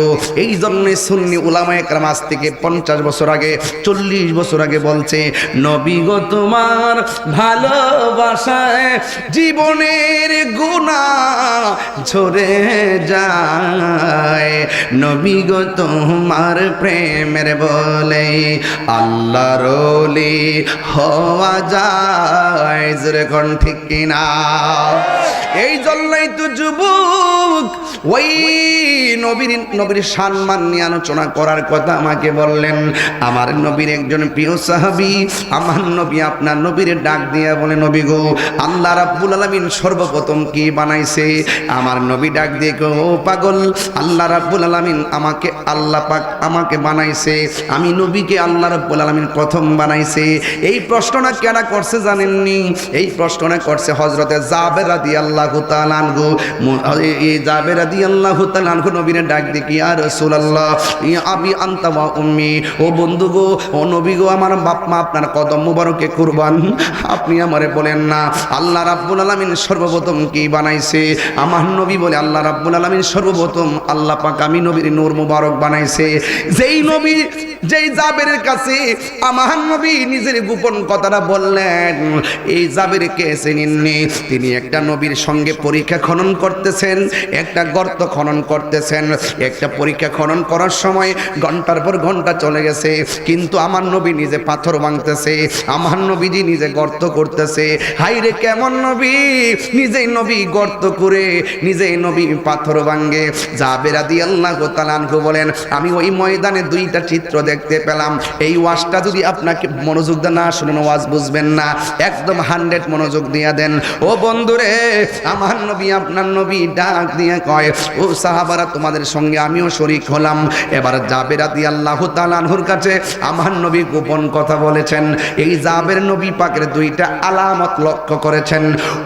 এই জন্য সুন্নি উলামায়ে কেরাম আজ থেকে 50 বছর আগে 40 বছর আগে বলছে, নবী গো তোমার ভালোবাসায় জীবনের গুনাহ ঝরে যায়, নবী গো তোমার প্রেমের বলে আল্লাহর ওলি হওয়া যায়। যেরকম ঠিক কিনা? এই জন্যই তো যুবক ওই নবীর সম্মান নিয়ে আলোচনা করার কথা আমাকে বললেন। আমার নবীর একজন প্রিয় সাহাবী, আমার নবী আপনার নবীর ডাক দিয়ে বলে, নবী গো আল্লাহ রাব্বুল আলামিন সর্বপ্রথম কি বানাইছে? আমার নবী ডাক দিয়ে গো, ও পাগল, আল্লাহ রাব্বুল আলামিন আল্লাহ পাক আমাকে বানাইছে, আমি নবীকে আল্লাহ রাব্বুল আলামিন প্রথম বানাইছে। এই প্রশ্নটা কেন করছে জানেননি? এই প্রশ্নটা করছে হযরতে জাবের রাদিয়াল্লাহু তাআলা আনহু। এই জাবের রাদিয়াল্লাহু তাআলা আনহু নবীর ডাক দিয়ে, ইয়া রাসূলুল্লাহ ইয়া আবি আনতা ওয়া উম্মি, ও বন্ধু গো, ও নবী গো, আমার বাপ মা আপনার কদম মুবারকে কুরবান, আপনি আমারে বলেন না আল্লাহ রাব্বুল আলামিন সর্বপ্রথম কি বানাইছে? আমার নবী বলে, আল্লাহ রাব্বুল আলামিন সর্বপ্রথম আল্লাহ পাক আমি নবীর নূর মুবারক বানাইছে। যেই জাবেরের কাছে আমার নবী নিজের গোপন কথাটা বললেন, এই জাবেরকে চেনেননি? তিনি একটা নবীর সঙ্গে পরীক্ষা খনন করতেছেন, একটা গর্ত খনন করতেছেন। একটা পরীক্ষা খনন করার সময় ঘন্টার পর ঘন্টা চলে গেছে, কিন্তু আমার নবী নিজে পাথর ভাঙতেছে, আমার নবীজি নিজে গর্ত করতেছে। হাইরে কেমন নবী! নিজেই নবী গর্ত করে নিজেই নবী পাথর ভাঙে। জাবের রাদিয়াল্লাহু তাআলা আনহু বলেন, আমি ওই ময়দানে দুইটা চিত্র দেখতে পেলাম। এই ওয়াজটা যদি আপনাকে মনোযোগ দিয়ে না শুনেন ওয়াজ বুঝবেন না, একদম 100 মনোযোগ দিয়া দেন। ও বন্ধুরে, আমার নবী আপনার নবী ডাক দিয়ে কয়, ও সাহাবারা তোমাদের সঙ্গে আমিও শরীক হলাম। এবার জাবের রাদিয়াল্লাহু তাআলা আনহুর কাছে আমার নবী গোপন কথা বলেছেন। এই জাবের নবী পাকের দুইটা আলামত লক্ষ্য করেছেন।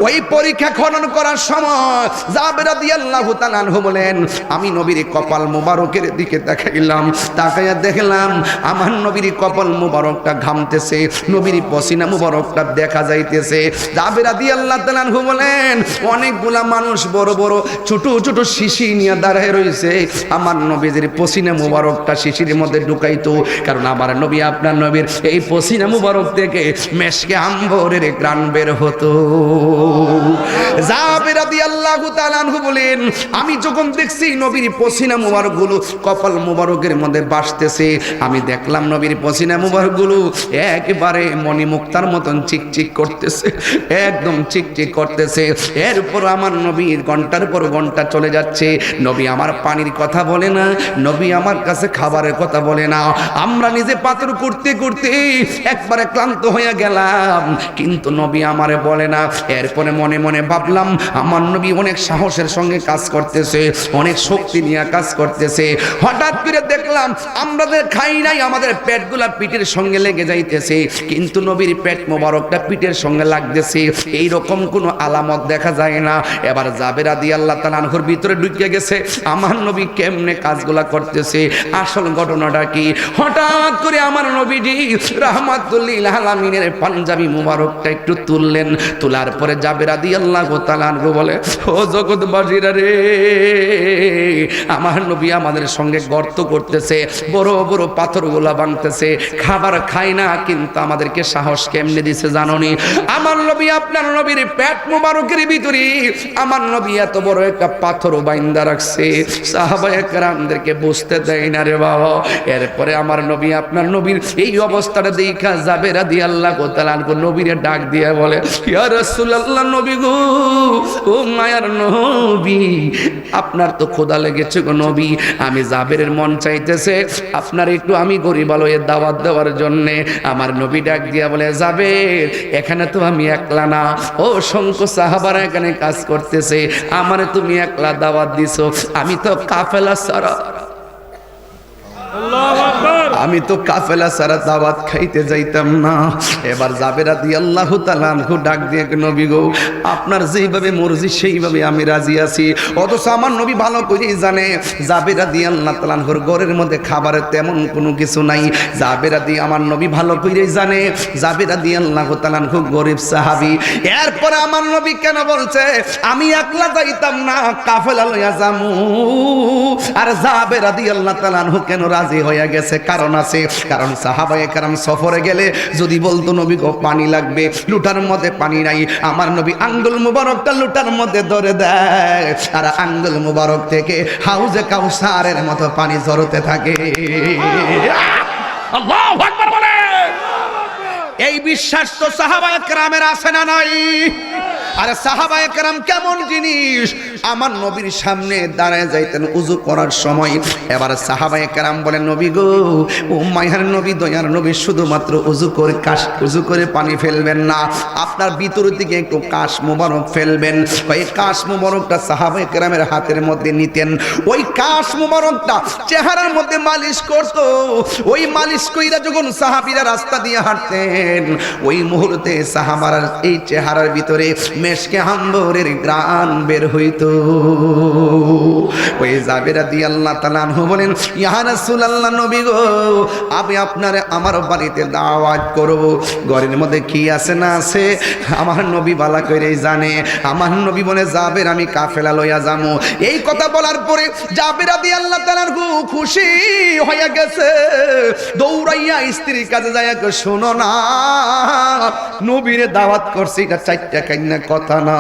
ওই পরীক্ষা খনন করার সময় জাবের রাদিয়াল্লাহু তাআলা আনহু বলেন, আমি নবীর কপাল মুবারকের দিকে তাকাইলাম, তাকাইয়া দেখলাম আমার নবীর কপাল মুবারকটা ঘামতেছে, নবীর পসিনা মুবারকটা দেখা যাইতেছে। জাবের রাদিয়াল্লাহু তাআলা আনহু বলেন, অনেকগুলা মানুষ বড় বড় ছোট ছোট শিশি নিয়ে দাঁড়ায় রয়েছে, আমার নবীর পসিনা মুবারকটা শিশির মধ্যে ঢুকাইতো, কারণ আমার নবী আপনার নবীর এই পসিনা মুবারক থেকে মেশকে আম্বরের ঘ্রাণ বের হতো। জাবের রাদিয়াল্লাহু তাআলা আনহু বলেন, আমি যখন দেখছি নবীর পসিনা মুবারকগুলো কপাল মুবারকের মধ্যে ভাসতেছে, আমি দেখলাম নবীর পসিনা মুবারকগুলো একেবারে মণিমুক্তার মতন চিকচিক করতেছে, একদম চিকচিক করতেছে। এরপর আমার নবীর ঘন্টার পর ঘন্টা চলে যাচ্ছে, নবী আমার পানির কথা বলে না, নবী আমার কাছে খাবারের কথা বলে না। আমরা নিজে পাথর করতে করতে একবারে ক্লান্ত হয়ে গেলাম, কিন্তু নবী আমারে বলে না। এরপরে মনে মনে ভাবলাম আমার নবী অনেক সাহসের সঙ্গে কাজ করতেছে, অনেক শক্তি নিয়ে কাজ করতেছে। হঠাৎ করে দেখলাম আমরা খাই নাই, আমাদের পেটগুলা পিঠের সঙ্গে লেগে যাইতেছে, কিন্তু নবীর পেট মোবারকটা পিঠের সঙ্গে লাগতেছে, এইরকম কোনো আলামত দেখা যায় না। এবার জাবের রাদিয়াল্লাহু তাআলা আনহুর ভিতরে ঢুকে গেছে আমার নবী কেমনে কাজগুলা করতেছে, আসল ঘটনাটা কি। হঠাৎ করে আমার নবীজি রাহমাতুল লিল আলামিনের পাঞ্জাবি মুবারকটা একটু তুললেন, তোলার পরে জাবের রাদিয়াল্লাহু তাআলা আনহু বলে, ও জগৎবাসীরা রে, আমার নবী আমাদের সঙ্গে গর্ত করতেছে, বড় বড় পাথরগুলা ভাঙতেছে, খাবার খায় না, কিন্তু আমাদেরকে সাহস কেমনে দিছে জানোনি? আমার নবী আপনার নবীর পেট মুবারকের ভিতরে আমার নবী এত বড় একটা পাথর বাইন্দা রাখছে, সাহাবায়ে কেরামদেরকে বুঝতে দেয় না রে বাবা। এরপরে আমার নবী আপনার নবীর এই অবস্থাটা দেখা জাবের রাদিয়াল্লাহু তাআলা আনহু নবীরে ডাক দিয়ে বলে, ইয়া রাসূলুল্লাহ, নবী গো, ও মায়ার নবী, আপনার তো ক্ষুধা লেগেছে গো নবী, আমি জাবেরের মন চাইতেছে আপনার একটু আমি গরিব আলোয় দাওয়াত দেওয়ার জন্যে। আমার নবী ডাক দিয়া বলে, জাবের, এখানে তো আমি একলা না, ও অসংখ্য সাহাবারা এখানে কাজ করতেছে, আমারে তুমি একলা দাওয়াত দিছো, আমি তো কাফেলা সারা, আমি তো কাফেলা সারা দাওয়াত খাইতে যাইতাম না। এবার জাবের রাদিয়াল্লাহু তাআলা আনহু ডাক দিয়ে, নবী গো, আপনার যেইভাবে মর্জি সেইভাবে আমি রাজি আছি। অথচ আমার নবী ভালো করেই জানে জাবের রাদিয়াল্লাহু তাআলা আনহুর ঘরের মধ্যে খাবারের তেমন কোনো কিছু নাই। জাবের আমার নবী ভালো করেই জানে জাবের রাদিয়াল্লাহু তাআলা আনহু গরিব সাহাবী। এরপরে আমার নবী কেন বলছে আমি একলা যাইতাম না, কাফেলা লইয়া যামু, আর জাবের রাদিয়াল্লাহু তাআলা আনহু কেন রাজি হয়ে গেছে? কারণ আছে, কারণ সাহাবায়ে কেরাম সফরে গেলে যদি বলতো নবী গো পানি লাগবে, লুটার মধ্যে পানি নাই, আমার নবী আঙ্গুল মুবারকটা লুটার মধ্যে ধরে দেয়, আর আঙ্গুল মুবারক থেকে হাউজে কাউসারের মতো পানি ঝরতে থাকে। আল্লাহু আকবার বলে। এই বিশ্বাস তো সাহাবায়ে কেরামের আছে না নাই? আর সাহাবায়ে কেরাম কেমন জিনিস, আমার নবীর সামনে দাঁড়ায় যাইতেন উযু করার সময়। এবার সাহাবায়ে কেরাম বলেন, নবী গো, ও মায়ার নবী, দয়ার নবী, শুধুমাত্র উযু করে পানি ফেলবেন না, আপনার ভিতর থেকে একটু কাশ মোবারক ফেলবেন। ওই কাশ মোবারকটা সাহাবায়ে কেরামের হাতের মধ্যে নিতেন, ওই কাশ মোবারকটা চেহারার মধ্যে মালিশ করতো। ওই মালিশ কইরা যখন সাহাবীরা রাস্তা দিয়ে হাঁটতেন, ওই মুহূর্তে সাহাবারা এই চেহারার ভিতরে মেশকে আম্বরের ঘ্রাণ বের হইতো। ওই জাবের রাদিয়াল্লাহু তাআলা আনহু বলেন, ইয়া রাসূলুল্লাহ, নবী গো, আমি আপনারে আমার বাড়িতে দাওয়াত করব, ঘরের মধ্যে কি আছে না আছে আমার নবী ভালো করেই জানে। আমার নবী বলে, জাবের, আমি কাফেলা লইয়া যামু। এই কথা বলার পরে জাবের রাদিয়াল্লাহু তাআলা আনহু খুশি হয়ে গেছে, দৌড়াইয়া স্ত্রীর কাছে যায়, শোনো না, নবীরে দাওয়াত করছি, এটা চারটা কান্না কথা না,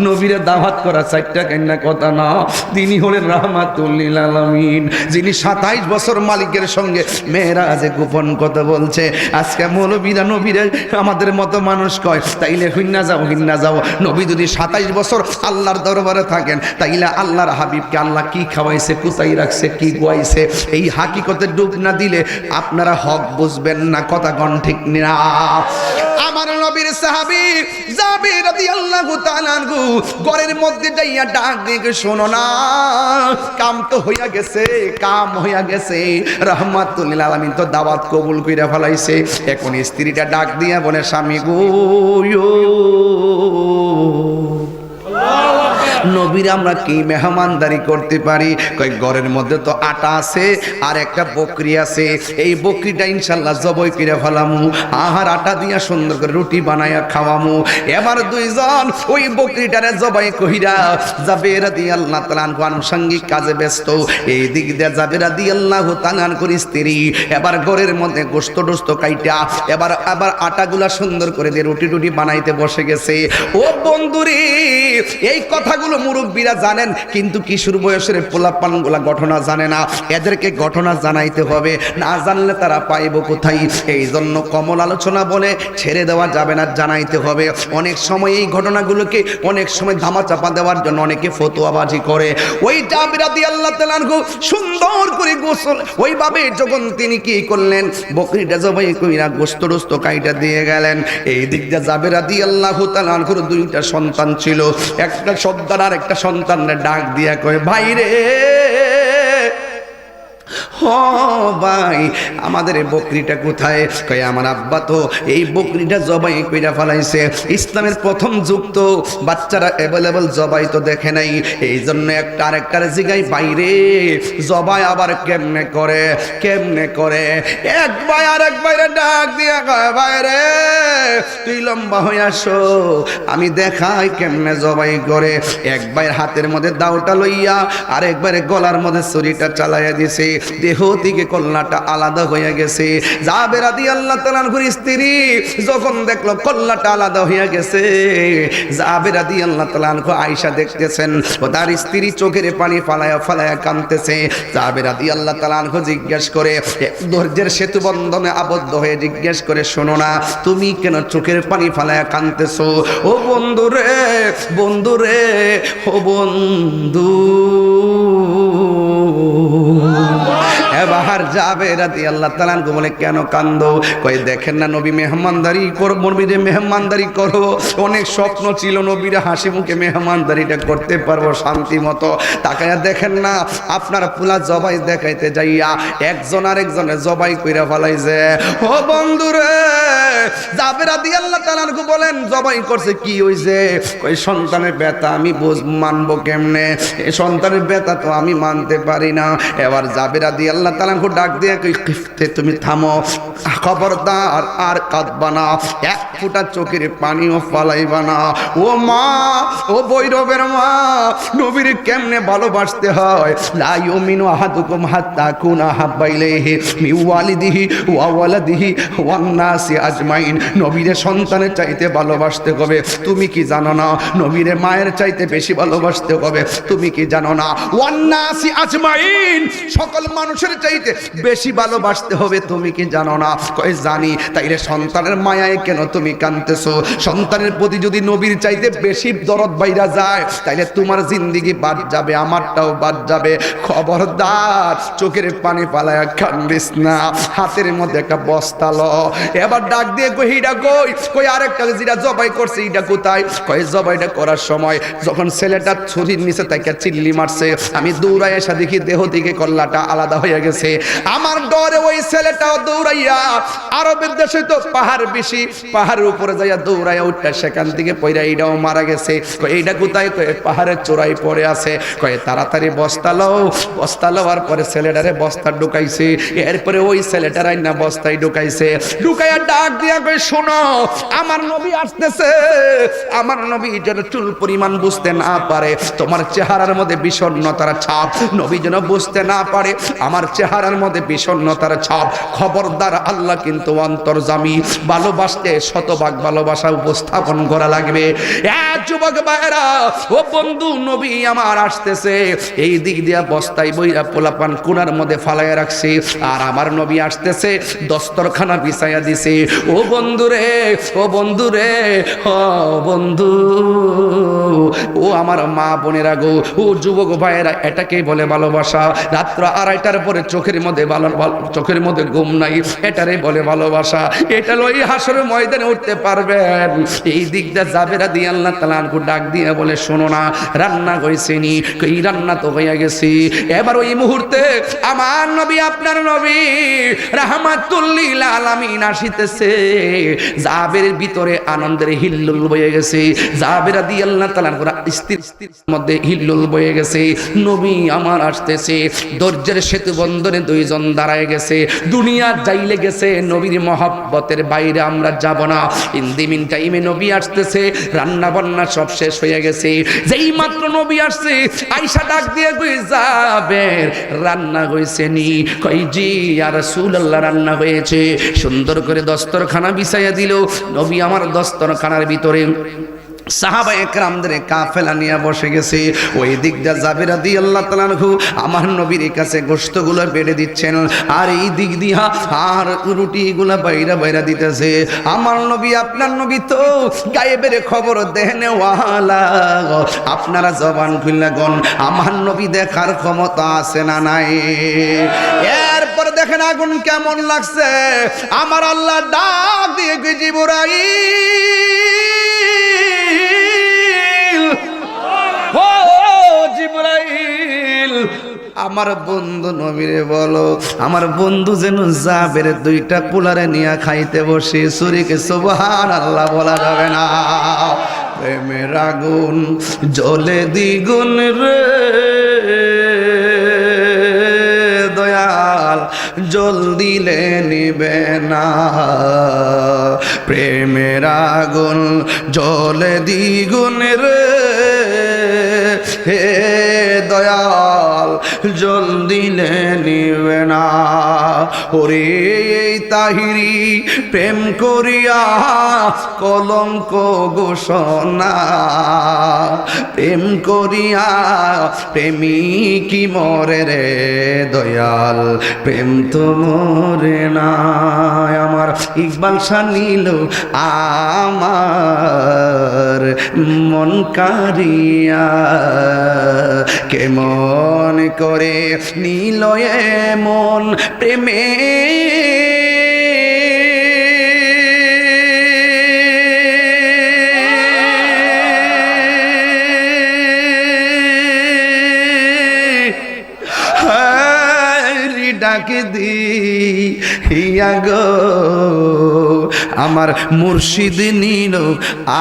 নবীরে দাওয়াত করা চারটা কান্না কথা না। তিনি হলেন রাহমাতুল লিল আলামিন, যিনি 27 বছর মালিকের সঙ্গে মেরাজে গোপন কথা বলছে। আজকে মৌলবীরা নবীরে আমাদের মতো মানুষ কয়, তাইলে হিন্না যাও। নবী যদি 27 বছর আল্লাহর দরবারে থাকেন, তাইলে আল্লাহর হাবিবকে আল্লাহ কি খাওয়াইছে, কোথায় রাখছে, কি গোয়াইছে, এই হাকিকতে ডুব না দিলে আপনারা হক বুঝবেন না। কথা কোন ঠিক না? আমার নবীর সাহাবী জাবির রাদিয়াল্লাহু তাআলা আনহু ঘরের মধ্যে যাইয়া ডাক দিয়ে, শোনো না, কাম তো হইয়া গেছে, কাম হইয়া গেছে, রাহমাতুল লিল আলামিন তো দাওয়াত কবুল কইরা ফেলাইছে। এখন স্ত্রীটা ডাক দিয়া বলে, স্বামী গো, নবীর আমরা কি মেহমানদারি করতে পারি? কই ঘরের মধ্যে তো আটা আছে আর একটা বকরি আছে, এই বকরিটা ইনশাআল্লাহ জবাই করে ফেলামু, আহার আটা দিয়া সুন্দর করে রুটি বানায়া খাওয়ামু। এবার দুইজন ওই বকরিটারে জবাই কইরা জাবের রাদিয়াল্লাহু তাআলা আনুষঙ্গিক কাজে ব্যস্ত। এই দিক দিয়ে জাবের রাদিয়াল্লাহু তাআলা করে স্ত্রী এবার ঘরের মধ্যে গোশত টোস্ত কাইটা এবার আবার আটাগুলা সুন্দর করে দিয়ে রুটি টুটি বানাইতে বসে গেছে। ও বন্ধুরে, এই কথাগুলো মুরব্বীরা জানেন, কিন্তু কিশোর বয়সের পোলাপানগুলা ঘটনা জানে না। এদেরকে ঘটনা জানাইতে হবে, না জানলে তারা পাইব কোথায়? এই জন্য কমল আলোচনা বলে ছেড়ে দেওয়া যাবে না, জানাইতে হবে। অনেক সময় এই ঘটনাগুলোকে অনেক সময় ধামাচাপা দেওয়ার জন্য অনেকে ফতোয়াবাজি করে। ওই জাবের রাদিয়াল্লাহু তাআলা আনহু সুন্দর করে গোসল ওইভাবে যখন তিনি কি করলেন, বকরিটা জবাই কইরা গোশত টোস্ত কাইটা দিয়ে গেলেন। এই দিক দিয়ে জাবের রাদিয়াল্লাহু তাআলা আনহুর দুইটা সন্তান ছিল, একটা সন্তান আর একটা সন্তানরে ডাক দিয়া কয়, ভাই রে, ও ভাই, আমাদের এই বকরিটা কোথায়? কয়, আমার আব্বা তো এই বকরিটা জবাই কইরা ফেলাইছে। ইসলামের প্রথম যুগ তো বাচ্চারা অ্যাভেলেবল জবাই তো দেখে নাই, এই জন্য একটা আরেকটার জিগাই, বাইরে জবাই আবার কেমনে করে, কেমনে করে? এক ভাই আর এক ভাইরে ডাক দিয়া কয়, বাইরে তুই লম্বা হয়ে আসো, আমি দেখাই কেমনে জবাই করে। এক ভাইয়ের হাতের মধ্যে দাওটা লইয়া আর একবারে গলার মধ্যে ছুরিটা চালাইয়া দিছে। দেহ থেকে কল্লাটা আলাদা হয়ে গেছে। জাবের রাদিয়াল্লাহু তাআলা আনহুর স্ত্রী যখন দেখলো কল্লাটা আলাদা হয়ে গেছে, জাবের রাদিয়াল্লাহু তাআলা আনহু আয়েশা দেখতেছেন, ও তার স্ত্রী চোখের পানি ফালায়া ফালায়া কাঁদতেছে। জাবের রাদিয়াল্লাহু তাআলা আনহু জিজ্ঞেস করে, ধৈর্যের সেতু বন্ধনে আবদ্ধ হয়ে জিজ্ঞেস করে, শোনো না, তুমি কেন চোখের পানি ফালায়া কাঁদতেছো? ও বন্ধু রে, বন্ধু রে, ও বন্ধু। এবার জাবের রাদিয়াল্লাহু তাআলা আনহু বলে, কেন কান্দো? কই, দেখেন না নবী মেহমানদারি করব, নবীরে মেহমানদারি করব, অনেক স্বপ্ন ছিল নবীরে হাসি মুখে মেহমানদারিটা করতে পারবো শান্তি মতো। তাকায়া দেখেন না আপনার পুলা জবাই দেখাইতে যাইয়া একজন আরেকজনের জবাই কইরা ফেলাইছে। ও বন্ধুরে, জাবের রাদিয়াল্লাহু তাআলা আনহু বলেন, জবাই করছে কি হইছে? কই, সন্তানের ব্যথা আমি মানবো কেমনে? এই সন্তানের ব্যথা তো আমি মানতে পারি না। এবার জাবের রাদিয়াল্লাহু তাআলা আনহু ডাক দিয়ে কই, কিফতে তুমি থামো, খবরদার আর কাঁদবা না, এক ফোঁটা চোখের পানিও ফালাইবা না। ও মা, ও বৈরবের মা, নবীর কেমনে ভালোবাসতে হয়। লা ইউমিনু আহাদুকুম হাত্তা কুনা হাব্বা ইলাইহি মিন ওয়ালিদিহি ওয়া ওয়ালাদিহি ওয়ান নাসি আজমাইন। নবীর সন্তানের চাইতে ভালোবাসতে হবে। তুমি কি জানো না? নবীর মায়ের চাইতে বেশি ভালোবাসতে হবে। তুমি কি জানো না? ওয়ান নাসি আজমাইন, সকল মানুষের চাইতে বেশি ভালোবাসতে হবে। তুমি কি জানো না? কই, জানি। তাইলে সন্তানের মায়ায় কেন তুমি কাঁদতেছো? সন্তানের প্রতি যদি নবীর চাইতে বেশি দরদ বাইরা যায়, তাইলে তোমার জিন্দেগি বাদ যাবে, আমারটাও বাদ যাবে। খবরদার চোখের পানি পালায়া কান্দিস না। হাতের মধ্যে একটা বস্তা ল। এবার ডাক দিয়ে কই, হিডা কই? কই, আরেকটা যেটা জবাই করছে এটা কোথায়? কই, জবাইটা করার সময় যখন ছেলেটা ছুরির নিচে তাকে চিল্লি মারছে, আমি দৌড়াই এসে দেখি দেহ থেকে কল্লাটা আলাদা হয়ে গেছে। আমার ডরে ওই ছেলেটাও দৌড়াইয়া, আরবের দেশে তো পাহাড় বেশি, পাহাড়ের উপরে যাইয়া দৌড়াইয়া উঠটা সেখান থেকে পয়রা এইটাও মারা গেছে। কই, এইটা কোথায়? কই, পাহাড়ের চূড়ায় পড়ে আছে। কই, তাড়াতাড়ি বস্তা লও। বস্তা লওয়ার পরে ছেলেটারে বস্তা ঢুকাইছে। এরপরে ওই ছেলেটার আইনা বস্তায় ঢুকাইছে। ঢুকাইয়া ডাক দিয়া কই, শোনো, আমার নবী আসতেছে। আমার নবী যেন চুল পরিমাণ বুঝতে না পারে তোমার চেহারার মধ্যে বিষণ্ণতার ছাপ, নবী যেন বুঝতে না পারে আমার চেহারার মধ্যে বিষণ্ণতার ছাপ। খবরদার, আল্লাহ কিন্তু অন্তর্যামী। ভালোবাসতে শতভাগ ভালোবাসা উপস্থাপন করা লাগবে। যুবক ভাইরা, ও বন্ধু, নবী আমার আসতেছে। এই দিক দিয়া বস্তায় বইরা পোলাপান কোনার মধ্যে ফালাইয়া রাখছে, আর আমার নবী আসতেছে, দস্তরখানা বিছাইয়া দিছে। ও বন্ধু রে, ও বন্ধু রে, ও বন্ধু, ও আমার মা বোনেরা গো, ও যুবক ভাইয়েরা, এটাকেই বলে ভালোবাসা। রাত্র 2:30টার পরে চোখের মধ্যে চোখের মধ্যে ঘুম নাই, এটারে বলে ভালোবাসা। এটা লই হাসরের ময়দানে উঠতে পারবেন। এই দিকটা জাবের রাদিয়াল্লাহু তাআলা আনহু ডাক দিয়ে বলে, শোনো না, রান্না হইছেনি? এই রান্না তো হয়ে গেছে। এবার ওই মুহূর্তে আমার নবী, আপনার নবী রাহমাতুল লিল আলামিন আসিতেছে। জাবেরের ভিতরে আনন্দের হিল্লোল বয়ে গেছে। জাবের রাদিয়াল্লাহু তাআলা স্ত্রীর মধ্যে হিল্লোল বয়ে গেছে। নবী আমার আসতেছে। দরজার সেতু বন্ধনে দুইজন দাঁড়ায় গেছে। দুনিয়া যাইলে গেছে, নবীর মহব্বতের বাইরে আমরা যাব না। ইন দি মিন টাইমে নবী আসতেছে, রান্না বান্না সব শেষ হয়ে গেছে। যেই মাত্র নবী আসছে, আয়েশা ডাক দিয়ে কই, জাবের রান্না হইছে নি? কই জি ইয়া রাসূলুল্লাহ, রান্না হয়েছে। সুন্দর করে দস্তরখানা বিছাইয়া দিল। নবী আমার দস্তরখানার ভিতরে সাহাবায়ে কেরামদের কাফেলা নিয়ে বসে গেছে। ওই দিকটা জাবের রাদিয়াল্লাহু তাআলা আনহু আমার নবীর কাছে গোশতগুলো বেড়ে দিচ্ছেন, আর এই দিক দিয়া আর রুটিগুলো বাইরা দিতেছে। আমার নবী, আপনার নবী তো গায়েবের খবর দেনে ওয়ালা। আপনারা জবান খুললা গন, আমার নবী দেখার ক্ষমতা আছে না নাই? এরপর দেখেন আগুন কেমন লাগছে। আমার আল্লাহ ডাক দিয়ে জিবরাইল, আমার বন্ধু নবীরে বলো, আমার বন্ধু যেন জাবের দুইটা পোলারে নিয়ে খাইতে বসে। সুরিকে সুবহানাল্লাহ বলা যাবে না। প্রেমের আগুন জ্বলে দ্বিগুণ রে দয়াল, জল দিলে নিবে না। প্রেমের আগুন জ্বলে দ্বিগুণ রে হে দয়াল, জল দিলে নিবে না। ওরে এই তাহিরি প্রেম করিয়া কলঙ্ক ঘোষণা, প্রেম করিয়া প্রেমিকি মরে রে দয়াল, প্রেম তো মরে না। আমার ইকবাল শাহ নিল আমার মন কারিয়া, কেমন করে নিল মন প্রেমে ডাক দিয়া গো আমার মুর্শিদ নিল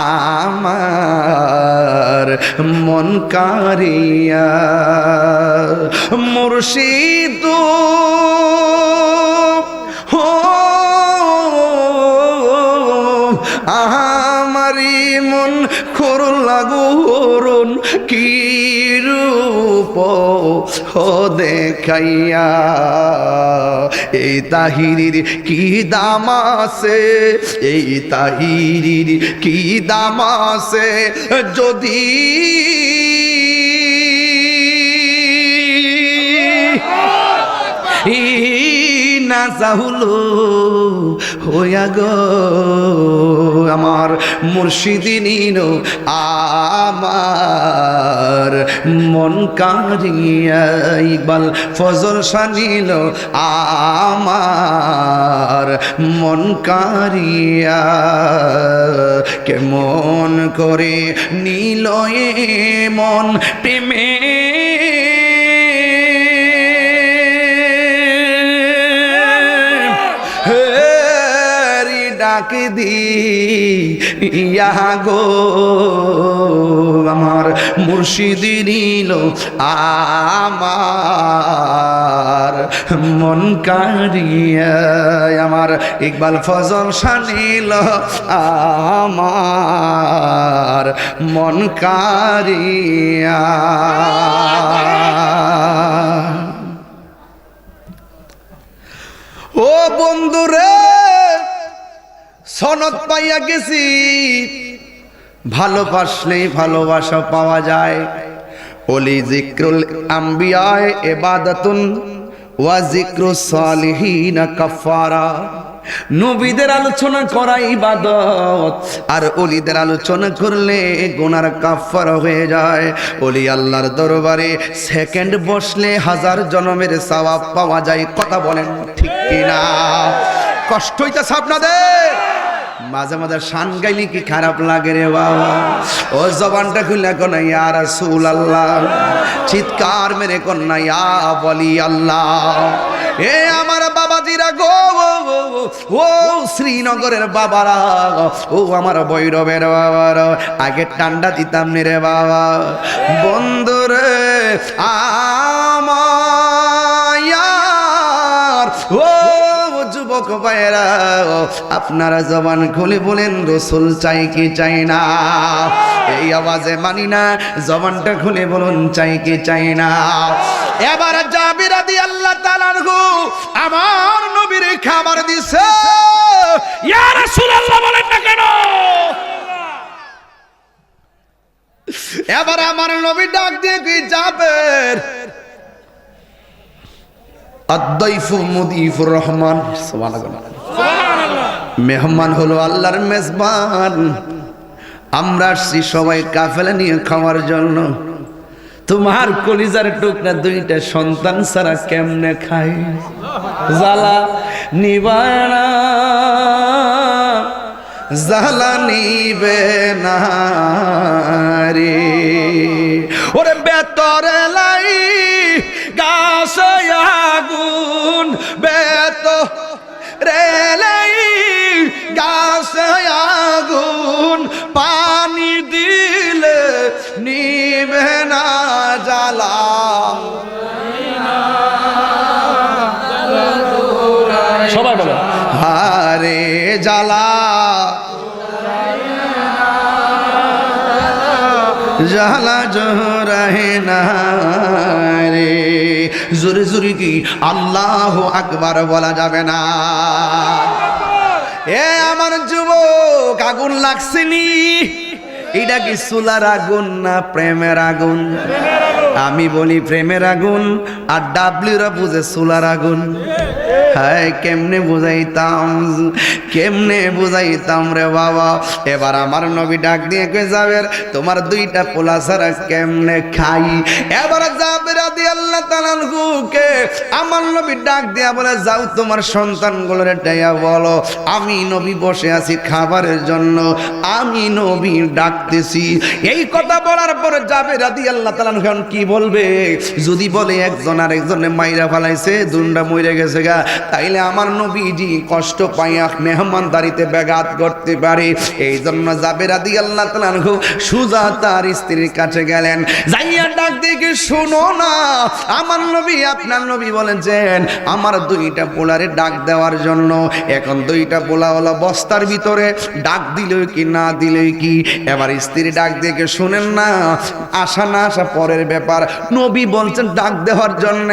আমার মন কারিয়া। মুর্শিদ হো আমারি মন করুন লাগুন, কি রূপ হো দেখাইয়া। এই তাহিরির কি দাম আছে, এই তাহিরির কি দাম আছে, যদি না চাহুলো হইয়া গো আমার মুর্শিদি নিল আমার মন কারিয়া। ইকবাল ফজল শাহ নিল আমার মন কারিয়া, কেমন করে নিল মন প্রেমে ডাক দিয়া গো আমার মুর্শিদি নিল আমার মন কারিয়া। আমার ইকবাল ফজল শাহ নিল আমার মন কারিয়া। ও বন্ধুরে, সনদ পাইয়া গেছি, ভালোবাসলেই ভালোবাসা পাওয়া যায়। ওলি জিক্রুল আম্বিয়ায় ইবাদাতুন ওয়া জিক্রুস সালিহিন কাফারা। নবীদের আলোচনা করা ইবাদত, আর ওলিদের আলোচনা করলে গুনার কাফারা হয়ে যায়। ওলি আল্লাহর দরবারে সেকেন্ড বসলে 1000 জন্মের সওয়াব পাওয়া যায়। কথা বলেন ঠিক কিনা? কষ্ট হইতেছে আপনাদের? মাঝে মাঝে শান গাইলে কি খারাপ লাগে রে বাবা? ও জবানটা খুলে কোন ইয়া রাসূলুল্লাহ, চিৎকার মেরে কোন ইয়া ওলি আল্লাহ। এ আমার বাবাজিরা গো, ও শ্রীনগরের বাবারা, ও আমার ভৈরবের বাবারা, আগে ঠান্ডা দিতাম রে বাবা। বন্ধুরে আমার, ও যুবক ভাইরা, আপনারা জবান খুলে বলেন রাসূল চাই কি চাই না? এই আওয়াজে মানি না, জবানটা খুলে বলুন চাই কি চাই না? এবার জাবির রাদিয়াল্লাহু তাআলা আনহু আমার নবীর খাবার দিছে। ইয়া রাসূলুল্লাহ বলেন না কেন? এবার আমার নবী ডাক দিয়ে কি জাবের, আদ-দাইফু মুদিফুর রহমান, সুবহানাল্লাহ, মেহমান হলো আল্লাহর মেজবান। আমরা আসছি সবাই কাফেলা নিয়ে খাওয়ার জন্য। তোমার কলিজার টুকরা দুইটা সন্তান ছাড়া কেমনে খাই? জ্বালা নিবায় না, জ্বালা নিবে না রে। ওরে বেতরে লাই গাছে আগুন, বেতরে লাই গাছে আগুন, পানি দিলে নিবে না জ্বালা। সবাই বলো হারে জ্বালা, জ্বালা জোরাহে না রে। জোরে জোরে কি আল্লাহু আকবার বলা যাবে না? এ আমার যুবক, আগুন লাগছেনি? এটা কি চুলার আগুন না প্রেমের আগুন? আমি বলি প্রেমের আগুন, আর ডাবলিউরা বুঝে চুলার আগুন। হায় কেমনে বুঝাইতাম, কেমনে বুঝাইতাম রে বাবা। এবার আমার নবী ডাক দিয়ে কে যাবের, তোমার দুইটা পোলা ছাড়া কেমনে খাই? এবার জাবের রাদিয়াল্লাহু তাআলা আনহুকে আমার নবী ডাক দিয়া বলে, যাও তোমার সন্তানগুলোরে ডাইয়া বলো আমি নবী বসে আছি খাবারের জন্য, আমি নবী ডাকতেছি। এই কথা বলার পরে জাবের রাদিয়াল্লাহু তাআলা আনহু কি বলবে? যদি বলে একজন আর একজনে মাইরা ফেলাইছে, দুনটা মরে গেছে গা, তাইলে আমার নবীজি কষ্ট পাইয়া মেহমানদারিতে ব্যাঘাত করতে পারে। এই জন্য জাবের রাদিয়াল্লাহু তাআলা আনহু সুজা তার স্ত্রীর কাছে গেলেন, যাইয়া ডাক দিয়ে শুনো না, আমার নবী আপনার নবী বলেছেন আমার দুইটা পোলারে ডাক দেওয়ার জন্য। এখন দুইটা পোলা হলো বস্তার ভিতরে, ডাক দিলেও কি না দিলেও কি? এবার স্ত্রী ডাক দিয়ে শুনেন না, আসা না আসা পরের ব্যাপার। নবী বলছেন ডাক দেওয়ার জন্য,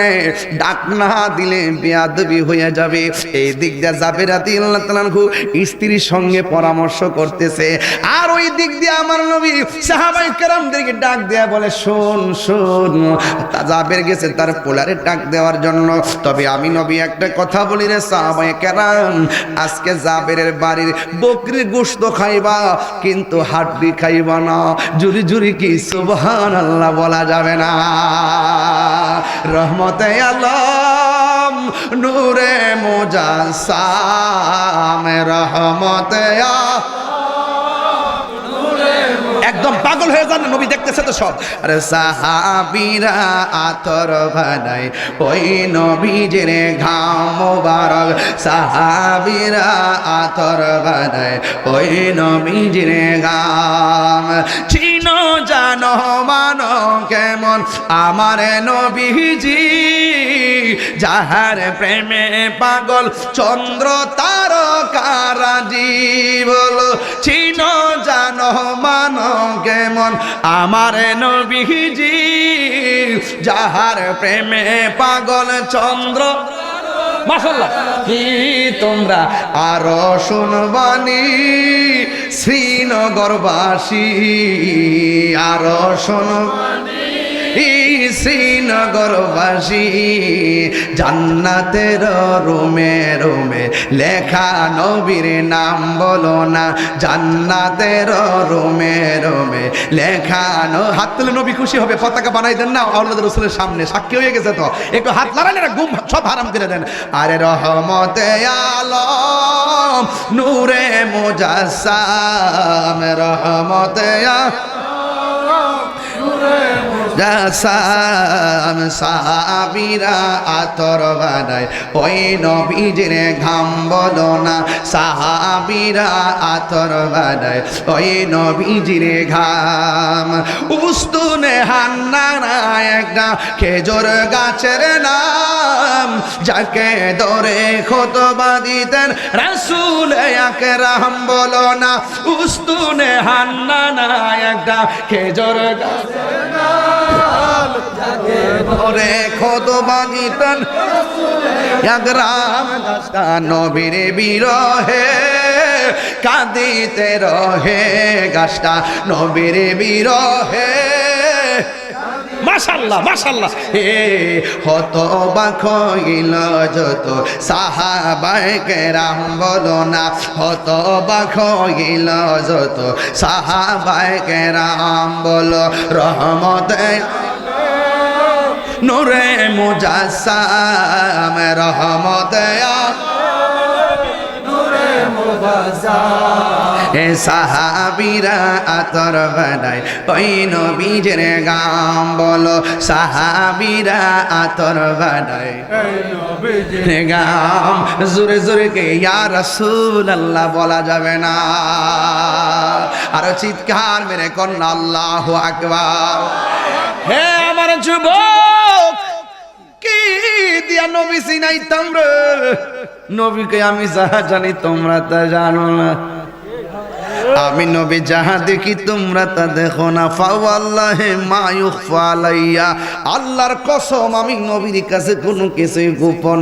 ডাক না দিলে বেয়াদবি হয়ে যাবে। এই দিক দিয়ে জাবের রাদিয়াল্লাহু তাআলা আনহু স্ত্রীর সঙ্গে পরামর্শ করতেছে, আর ওই দিক দিয়ে আমার নবী সাহাবায়ে কেরামদেরকে ডাক দেয়া বলে, শোন শোন, জাবের গেছে তার পোলারে ডাক দেওয়ার জন্য। তবে আমি নবী একটা কথা বলি রে সাহাবায়ে কেরাম, আজকে জাবেরের বাড়ির বকরির গোশত খাইবা, কিন্তু হাড্ডি খাইবা না। জুরি জুরি কি সুবহানাল্লাহ বলা যাবে না? রহমতে আলম নূরে মুজাসসাম, রহমতে একদম পাগল হয়ে যান, নবী দেখতেছে তো সব। আরে সাহাবীরা আতর বানায় ওই নবীজির ঘাম মোবারক, সাহাবীরা আতর বানায় ওই নবীজির ঘাম। চিনো জানো মানো কেমন আমার নবীজি, যাহার প্রেমে পাগল চন্দ্র তারকারাজি। বলো চিনো জানো মানো কেমন আমার নবীজি, যাহার প্রেমে পাগল চন্দ্র। মাশাআল্লাহ, কি তোমরা আরো শুনবানি শ্রীনগরবাসী, আরো শুনবানি শ্রীনগরবাসী জান্নাতের রুমে রুমে লেখা নবীর নাম বলো না, জান্নাতের রুমে রুমে লেখা হাত তুলে নবী খুশি হবে, পতাকা বানাই দেন না আওলাদ রাসূলের সামনে, সাক্ষী হয়ে গেছে তো, একটু হাত লাগালে না ঘুম সব হারাম করে দেন। আরে রহমতে আলম নূরে মুজাসসাম, রহমতে জাসাম সাহাবীরা আতর বানায় ওই নবীজির ঘাম বলো না, সাহাবীরা আতর বানায় ওই নবীজির ঘাম। উস্তুনে হান্নানা একটা খেজুর গাছের নাম, যাকে ধরে খুতবা দিতেন রাসূল আকরাম বলো না, উস্তুনে হান্নানা একটা খেজুর গাছের নাম, যাকে ধরে খুতবা দিতেন আকরাম। নবীর বিরহে কাঁদিতে রহে গাছটা, নবীর বিরহে মাশাআল্লাহ মাশাআল্লাহ হতবাক হইল যত সাহাবায়ে কেরাম বলো না, হতবাক হইল যত সাহাবায়ে কেরাম বলো। রহমতে নূরে মুজাসসাম, রহমতে নূরে মুজাসসাম, এ সাহাবীরা আতর বানায় ওই নবীজির গাম বলো, সাহাবীরা আতর বানায় ওই নবীজির গাম। জোরে জোরে কে ইয়া রাসূলুল্লাহ বলা যাবে না, আর চিৎকার মেরে কন্যা আল্লাহু আকবার। হে আমার যুবক, কি দিয়া নবী চিনাইতাম রে, নবীকে আমি যাহা জানি তোমরা তা জানো না, আমি নবী যাহা দেখি তোমরা তা দেখো না। ফাওয়াল্লাহি মা ইউখফা আলাইয়া, আল্লাহর কসম আমি নবীর কাছে কোনো কিছুই গোপন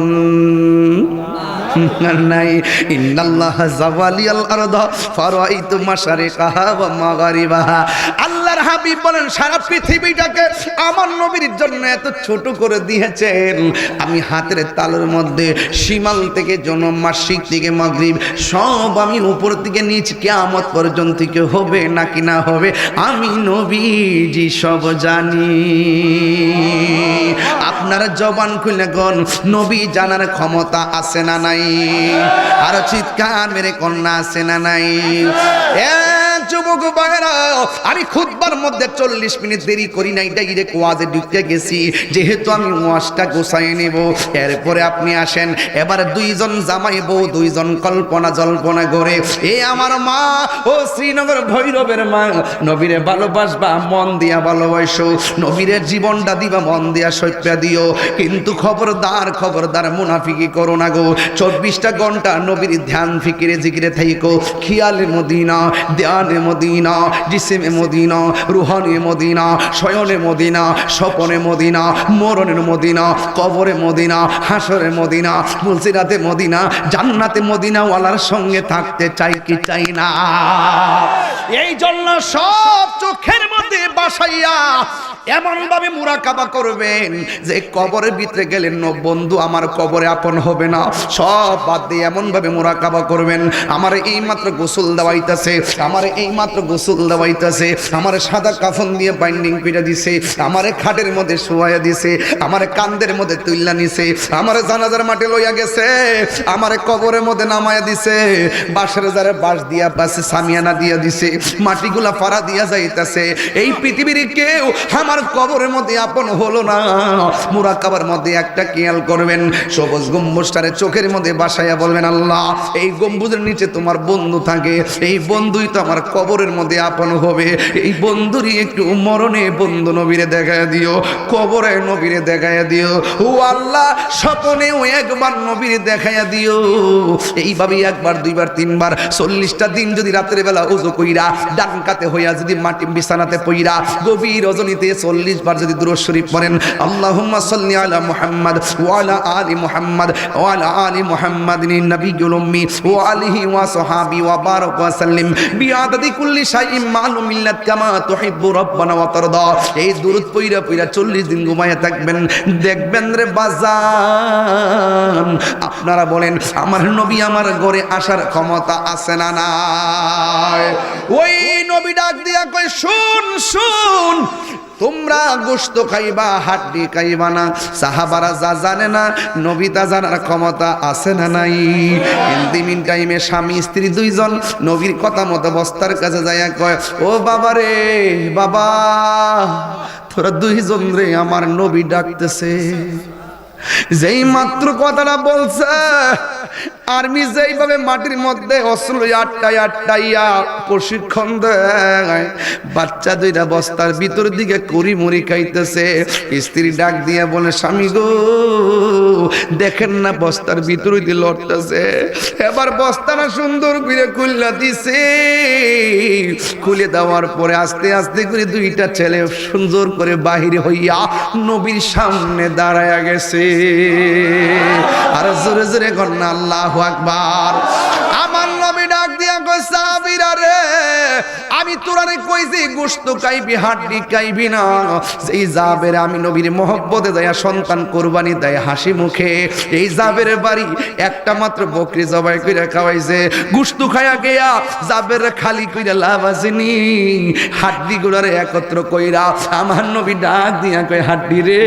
নাই। ইন্নাল্লাহ জাওয়ালিয়াল আরদা ফারাইতু মাশারিকাহা ওয়া মাগারিবাহা, আল্লাহর হাবিব বলেন সারা পৃথিবীটাকে আমার নবীর জন্য এত ছোট করে দিয়েছেন, আমি হাতের তালুর মধ্যে শিমাল থেকে জন্ম মাসিক থেকে মাগরিব সব আমি উপর থেকে নিচ কিয়ামত পর্যন্ত কি হবে নাকি না হবে আমি নবীজি সব জানি। আপনারা জবান খুলে গন নবী জানার ক্ষমতা আছে না নাই? আর চিৎকার মেরে কন্যা আছে না নাই? যুবক ভাইরা, আমি খুতবার মধ্যে 40 মিনিট দেরি করি নাই, ডাইরেক্ট ওয়াজে ঢুকে গেছি, যেহেতু আমি ওয়াজটা গোছায় নেব। এরপরে আপনি আসেন, এবার দুইজন জামাই বউ দুইজন কল্পনা জল্পনা করে, এ আমার মা ও শ্রীনগর ভৈরবের মা, নবীরে ভালোবাসবা মন দিয়া ভালোবাসো, নবীরের জীবনটা দিবা মন দিয়া সইপ্যা দিও, কিন্তু খবরদার খবরদার মুনাফিকি করো না গো। 24টা ঘন্টা নবীর ধ্যান ফিকিরে জিকিরে থাইকো, খিয়ালে মদিনা, ধ্যানে মদিনা, জিসিমে মদিনা, রুহানে মদিনা, শয়নে মদিনা, স্বপনে মদিনা, মরণের মদিনা, কবরে মদিনা, হাসরে মদিনা, মুলসিরাতে মদিনা, জান্নাতে মদিনা ওয়ালার সঙ্গে থাকতে চাই কি চাই না? এই জন্য সব চোখের মধ্যে বাসাইয়া এমন ভাবে মুরাকাবা করবেন যে কবরের ভিতরে গেলেন বন্ধু আমার কবরে আপন হবে না, সব বাদ দিয়ে এমন ভাবে মুরাকাবা করবেন, আমার এই মাত্র গোসল দেওয়াইতেছে, আমার এই মাত্র গোসল দেওয়াইতেছে, আমার সাদা কাফন দিয়ে বাইন্ডিং পিটা দিছে, আমার খাটের মধ্যে শোয়াইয়া দিছে, আমার কান্দের মধ্যে তুইলা নিছে, আমার জানাজার মাঠে লইয়া গেছে, আমার কবরের মধ্যে নামায়া দিছে, বাঁশের যারে বাঁশ দিয়া বাসে সামিয়ানা দিয়া দিছে, মাটিগুলা ফাড়া দিয়া যাইতেছে। এই পৃথিবীর কেউ আমার কবরের মধ্যে আপন হলো না। মুরাকাবার মধ্যে একটা খেয়াল করবেন, সবুজ গম্বুজটারে চোখের মধ্যে বাসাইয়া বলবেন, আল্লাহ এই গম্বুজের নিচে তোমার বন্ধু থাকে, এই বন্ধুই তো আমার কবরের মধ্যে আপন হবে, এই বন্ধুরই একটু মরণে বন্ধু নবীরে দেখায় দিও, কবরে নবীরে দেখায় দিও, ও আল্লাহ স্বপনেও একবার নবীরে দেখায় দিও। এইভাবে একবার দুইবার তিনবার 40টা দিন যদি রাতের বেলা ওযু কইরা ডান কাতে হইয়া যদি মাটি বিছানাতে পইরা গভীর রজনীতে 40 বার যদি দুরূদ শরীফ পড়েন, আল্লাহুম্মা সাল্লি আলা মুহাম্মাদ ওয়া আলা আলি মুহাম্মাদ ওয়া আলা আলি মুহাম্মাদিন নবিয়্যুল উম্মি ওয়া আলিহি ওয়া সাহাবি ওয়া বারাক ওয়া সাল্লিম বিআদাদ আদাদি কুল্লি শাইইন মালুম মিল্লাত কামা তুহিব্বু রাব্বানা ওয়া তারদা। এই দুরূদ পইরা 40 দিন ঘুমায়া থাকবেন, দেখবেন রে বাজান, আপনারা বলেন আমার নবী আমার ঘরে আসার ক্ষমতা আছে না নাই? ওই নবী ডাক দিয়া কয়, শুন শুন, তোমরা গোশত খাইবা, হাড্ডি খাইবা না। সাহাবারা যা জানে না, নবী তা জানার ক্ষমতা আছে না নাই? ইন টাইমে স্বামী স্ত্রী দুইজন নবীর কথা মতো বস্তার কাছে যাইয়া কয়, ও বাবা রে বাবা, তোরা দুইজন রে আমার নবী ডাকতেছে। যেই মাত্র কথাটা বলছে, আর্মি যেইভাবে মাটির মধ্যে অস্ত্র আটটাইয়া প্রশিক্ষণ দেয়, বাচ্চা দুইটা বস্তার ভিতর দিকে কুড়ি মুড়ি খাইতেছে। স্ত্রী ডাক দিয়ে বলে, স্বামী গো দেখেন না বস্তার ভিতর দিয়ে লড়তেছে। এবার বস্তাটা সুন্দর করে খুললা দিছে, খুলে দেওয়ার পরে আস্তে আস্তে করে দুইটা ছেলে সুন্দর করে বাহির হইয়া নবীর সামনে দাঁড়ায়া গেছে। আর জোরে জোরে কন্যা আল্লাহু আকবার। আমার নবী ডাক দিয়া কই, সাহাবীরা রে, আমি তোরারে কইছি গোশত খাইবি, হাড্ডি খাইবি না। এই জাবের আমি নবীর মহব্বতে দেয়া সন্তান কুরবানি দেয় হাসি মুখে। এই জাবের বাড়ি একটা মাত্র বকরি জবাই কইরা খাওয়াইছে। গোশত খায়া গিয়া জাবের খালি কইরা লাভ আসেনি, হাড্ডি গুলারে একত্র কইরা আমার নবী ডাক দিয়া কই, হাড্ডি রে,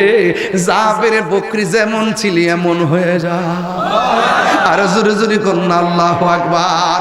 জাবের বকরি যেমন ছিলি এমন হয়ে যা। আর জোরে জোরে কন্যা আল্লাহু আকবার।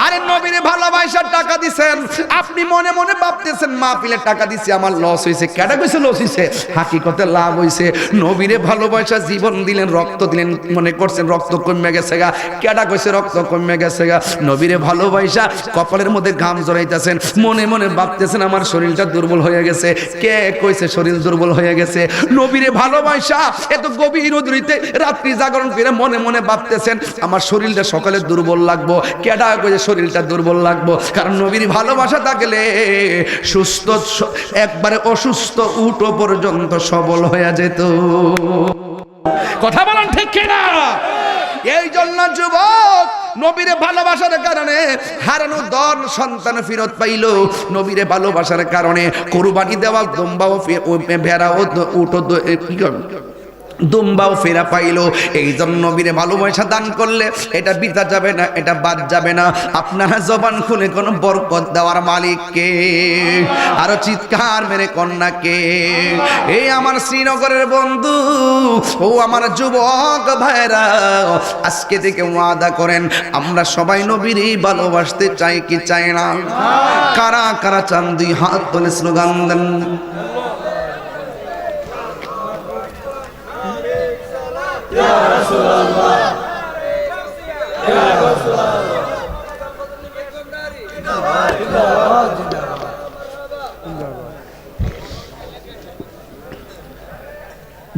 আরে নবীর ভালোবাসার টাকা দিছেন, আপনি মনে মনে ভাবতেছেন মাহফিলের টাকা দিছি আমার লস হইছে। কেডা কইছে লস হইছে? হাকিকতে লাভ হইছে। নবীরে ভালোবাসা জীবন দিলেন, রক্ত দিলেন, মনে করছেন রক্ত কমে গেছে গা। কেডা কইছে রক্ত কমে গেছে গা? নবীরে ভালোবাসা কপালের মধ্যে ঘাম জড়াইতেছেন, মনে মনে ভাবতেছেন আমার শরীরটা দুর্বল হয়ে গেছে। কে কইছে শরীর দুর্বল হয়ে গেছে? নবীরে ভালোবাসা এত গভীর রাত্রি রাত্রি জাগরণ করে মনে মনে ভাবতেছেন আমার শরীরটা সকালে দুর্বল লাগবো। কেডা কইছে শরীরটা দুর্বল লাগবো? কারণ নবীর ভালোবাসা থাকলে সুস্থ একবারে অসুস্থ উটো পর্যন্ত সবল হয়ে যেত। কথা বলেন ঠিক কিনা? এই জন্য যুবক, নবীরে ভালোবাসার কারণে হারানো দল সন্তান ফেরত পাইল। নবীরে ভালোবাসার কারণে কুরবানি দেওয়া দুম্বাও ভেড়াও উটো দুম্বাও ফেরা পাইল। এই জন্য নবীরে ভালোবাসা দান করলে এটা বৃথা যাবে না, এটা বাদ যাবে না। আপনারা জবান খুলে কোন বরকত দেওয়ার মালিককে, আরো চিৎকার মেরে কন্যাকে। এই আমার শ্রীনগরের বন্ধু, ও আমার যুবক ভাইরা, আজকে থেকে ওয়াদা করেন আমরা সবাই নবীরই ভালোবাসতে চাই কি চাই না? কারা কারা চান দুই হাত তুলে স্লোগান দেন।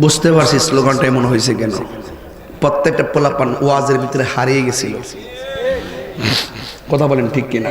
বুঝতে পারছি স্লোগানটা এমন হয়েছে কেন। প্রত্যেকটা পোলাপান ওয়াজের ভিতরে হারিয়ে গেছিল। কথা বলেন ঠিক কিনা?